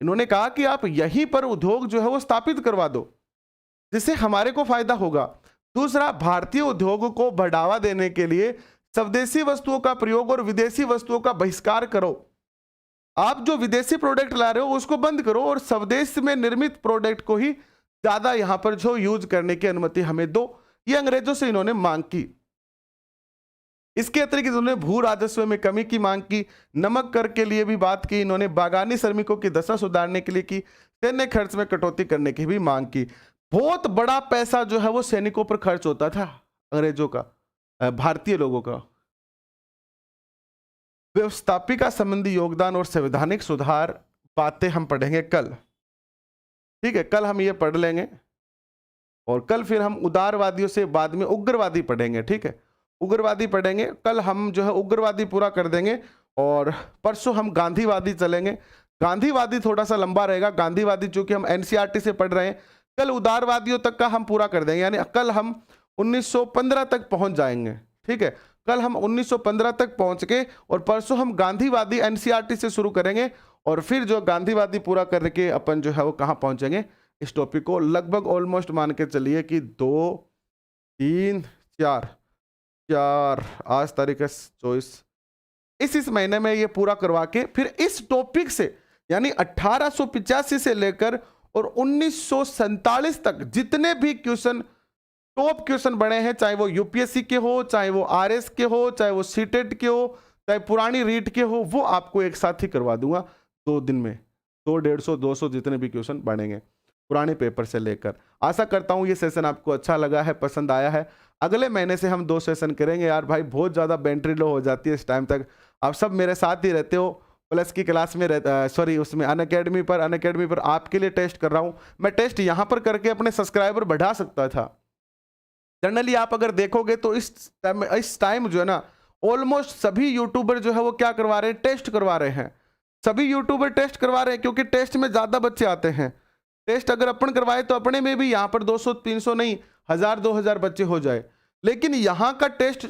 इन्होंने कहा कि आप यहीं पर उद्योग जो है वो स्थापित करवा दो, जिससे हमारे को फायदा होगा। दूसरा, भारतीय उद्योग को बढ़ावा देने के लिए स्वदेशी वस्तुओं का प्रयोग और विदेशी वस्तुओं का बहिष्कार करो। आप जो विदेशी प्रोडक्ट ला रहे हो उसको बंद करो और स्वदेश में निर्मित प्रोडक्ट को ही ज्यादा यहां पर जो यूज करने की अनुमति हमें दो। ये अंग्रेजों से इन्होंने मांग की। इसके अतिरिक्त इन्होंने भू राजस्व में कमी की मांग की, नमक कर के लिए भी बात की, इन्होंने बागानी श्रमिकों की दशा सुधारने के लिए की, सैन्य खर्च में कटौती करने की भी मांग की। बहुत बड़ा पैसा जो है वो सैनिकों पर खर्च होता था अंग्रेजों का, भारतीय लोगों का। व्यवस्थापिका संबंधी योगदान और संवैधानिक सुधार बातें हम पढ़ेंगे कल, ठीक है। कल हम ये पढ़ लेंगे और कल फिर हम उदारवादियों से बाद में उग्रवादी पढ़ेंगे, ठीक है। उग्रवादी पढ़ेंगे कल हम, जो है उग्रवादी पूरा कर देंगे और परसों हम गांधीवादी चलेंगे। गांधीवादी थोड़ा सा लंबा रहेगा, गांधीवादी चूंकि हम एनसीईआरटी से पढ़ रहे हैं। कल उदारवादियों तक का हम पूरा कर देंगे, यानी कल हम 1915 तक पहुंच जाएंगे, ठीक है। कल हम 1915 तक पहुंच के और परसों हम गांधीवादी एनसीईआरटी से शुरू करेंगे और फिर जो गांधीवादी पूरा करके अपन जो है वो कहाँ पहुंचेंगे, इस टॉपिक को लगभग ऑलमोस्ट मान के चलिए कि 2, 3, 4 आज तारीख है 24, इस महीने में ये पूरा करवा के फिर इस टॉपिक से यानी 1885 से लेकर और 1947 तक जितने भी क्वेश्चन, टॉप क्वेश्चन बने हैं, चाहे वो यूपीएससी के हो, चाहे वो आरएस के हो, चाहे वो सीटेट के हो, चाहे पुरानी रीट के हो, वो आपको एक साथ ही करवा दूंगा। 2 दिन में 100, 150, 200 जितने भी क्वेश्चन बनेंगे पुराने पेपर से लेकर। आशा करता हूँ ये सेशन आपको अच्छा लगा है, पसंद आया है। अगले महीने से हम 2 सेशन करेंगे यार भाई, बहुत ज़्यादा बैटरी लो हो जाती है इस टाइम तक। आप सब मेरे साथ ही रहते हो, प्लस की क्लास में सॉरी उसमें अनअकैडमी पर आपके लिए टेस्ट कर रहा हूँ। मैं टेस्ट यहाँ पर करके अपने सब्सक्राइबर बढ़ा सकता था। जनरली आप अगर देखोगे तो इस टाइम जो है ना, ऑलमोस्ट सभी यूट्यूबर जो है वो क्या करवा रहे हैं, टेस्ट करवा रहे हैं। सभी यूट्यूबर टेस्ट करवा रहे हैं क्योंकि टेस्ट में ज़्यादा बच्चे आते हैं। टेस्ट अगर अपन करवाए तो अपने में भी यहाँ पर 200 300 नहीं 1000 2000 बच्चे हो जाए। लेकिन यहाँ का टेस्ट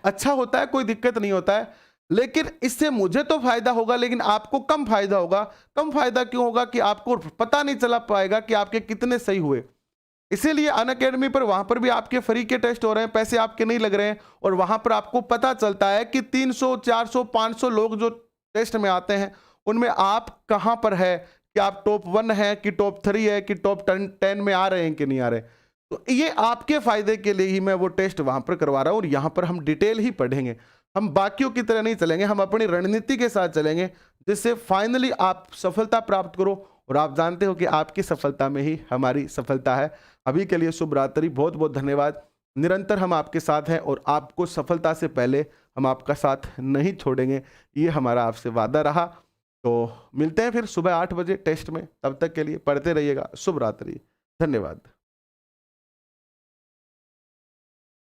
अच्छा होता है, कोई दिक्कत नहीं होता है, लेकिन इससे मुझे तो फायदा होगा लेकिन आपको कम फायदा होगा। कम फायदा क्यों होगा कि आपको पता नहीं चला पाएगा कि आपके कितने सही हुए। इसीलिए अनअकैडमी पर वहां पर भी आपके फ्री के टेस्ट हो रहे हैं, पैसे आपके नहीं लग रहे हैं, और वहां पर आपको पता चलता है कि 300 400 500 लोग जो टेस्ट में आते हैं उनमें आप कहां पर है, कि आप टॉप 1 है कि टॉप 3 है कि टॉप 10 में आ रहे हैं कि नहीं आ रहे। तो ये आपके फायदे के लिए ही मैं वो टेस्ट वहां पर करवा रहा हूं, और यहां पर हम डिटेल ही पढ़ेंगे। हम बाकियों की तरह नहीं चलेंगे, हम अपनी रणनीति के साथ चलेंगे, जिससे फाइनली आप सफलता प्राप्त करो। और आप जानते हो कि आपकी सफलता में ही हमारी सफलता है। अभी के लिए शुभ रात्रि, बहुत बहुत धन्यवाद। निरंतर हम आपके साथ हैं और आपको सफलता से पहले हम आपका साथ नहीं छोड़ेंगे, ये हमारा आपसे वादा रहा। तो मिलते हैं फिर सुबह 8 बजे टेस्ट में, तब तक के लिए पढ़ते रहिएगा। शुभ रात्रि, धन्यवाद।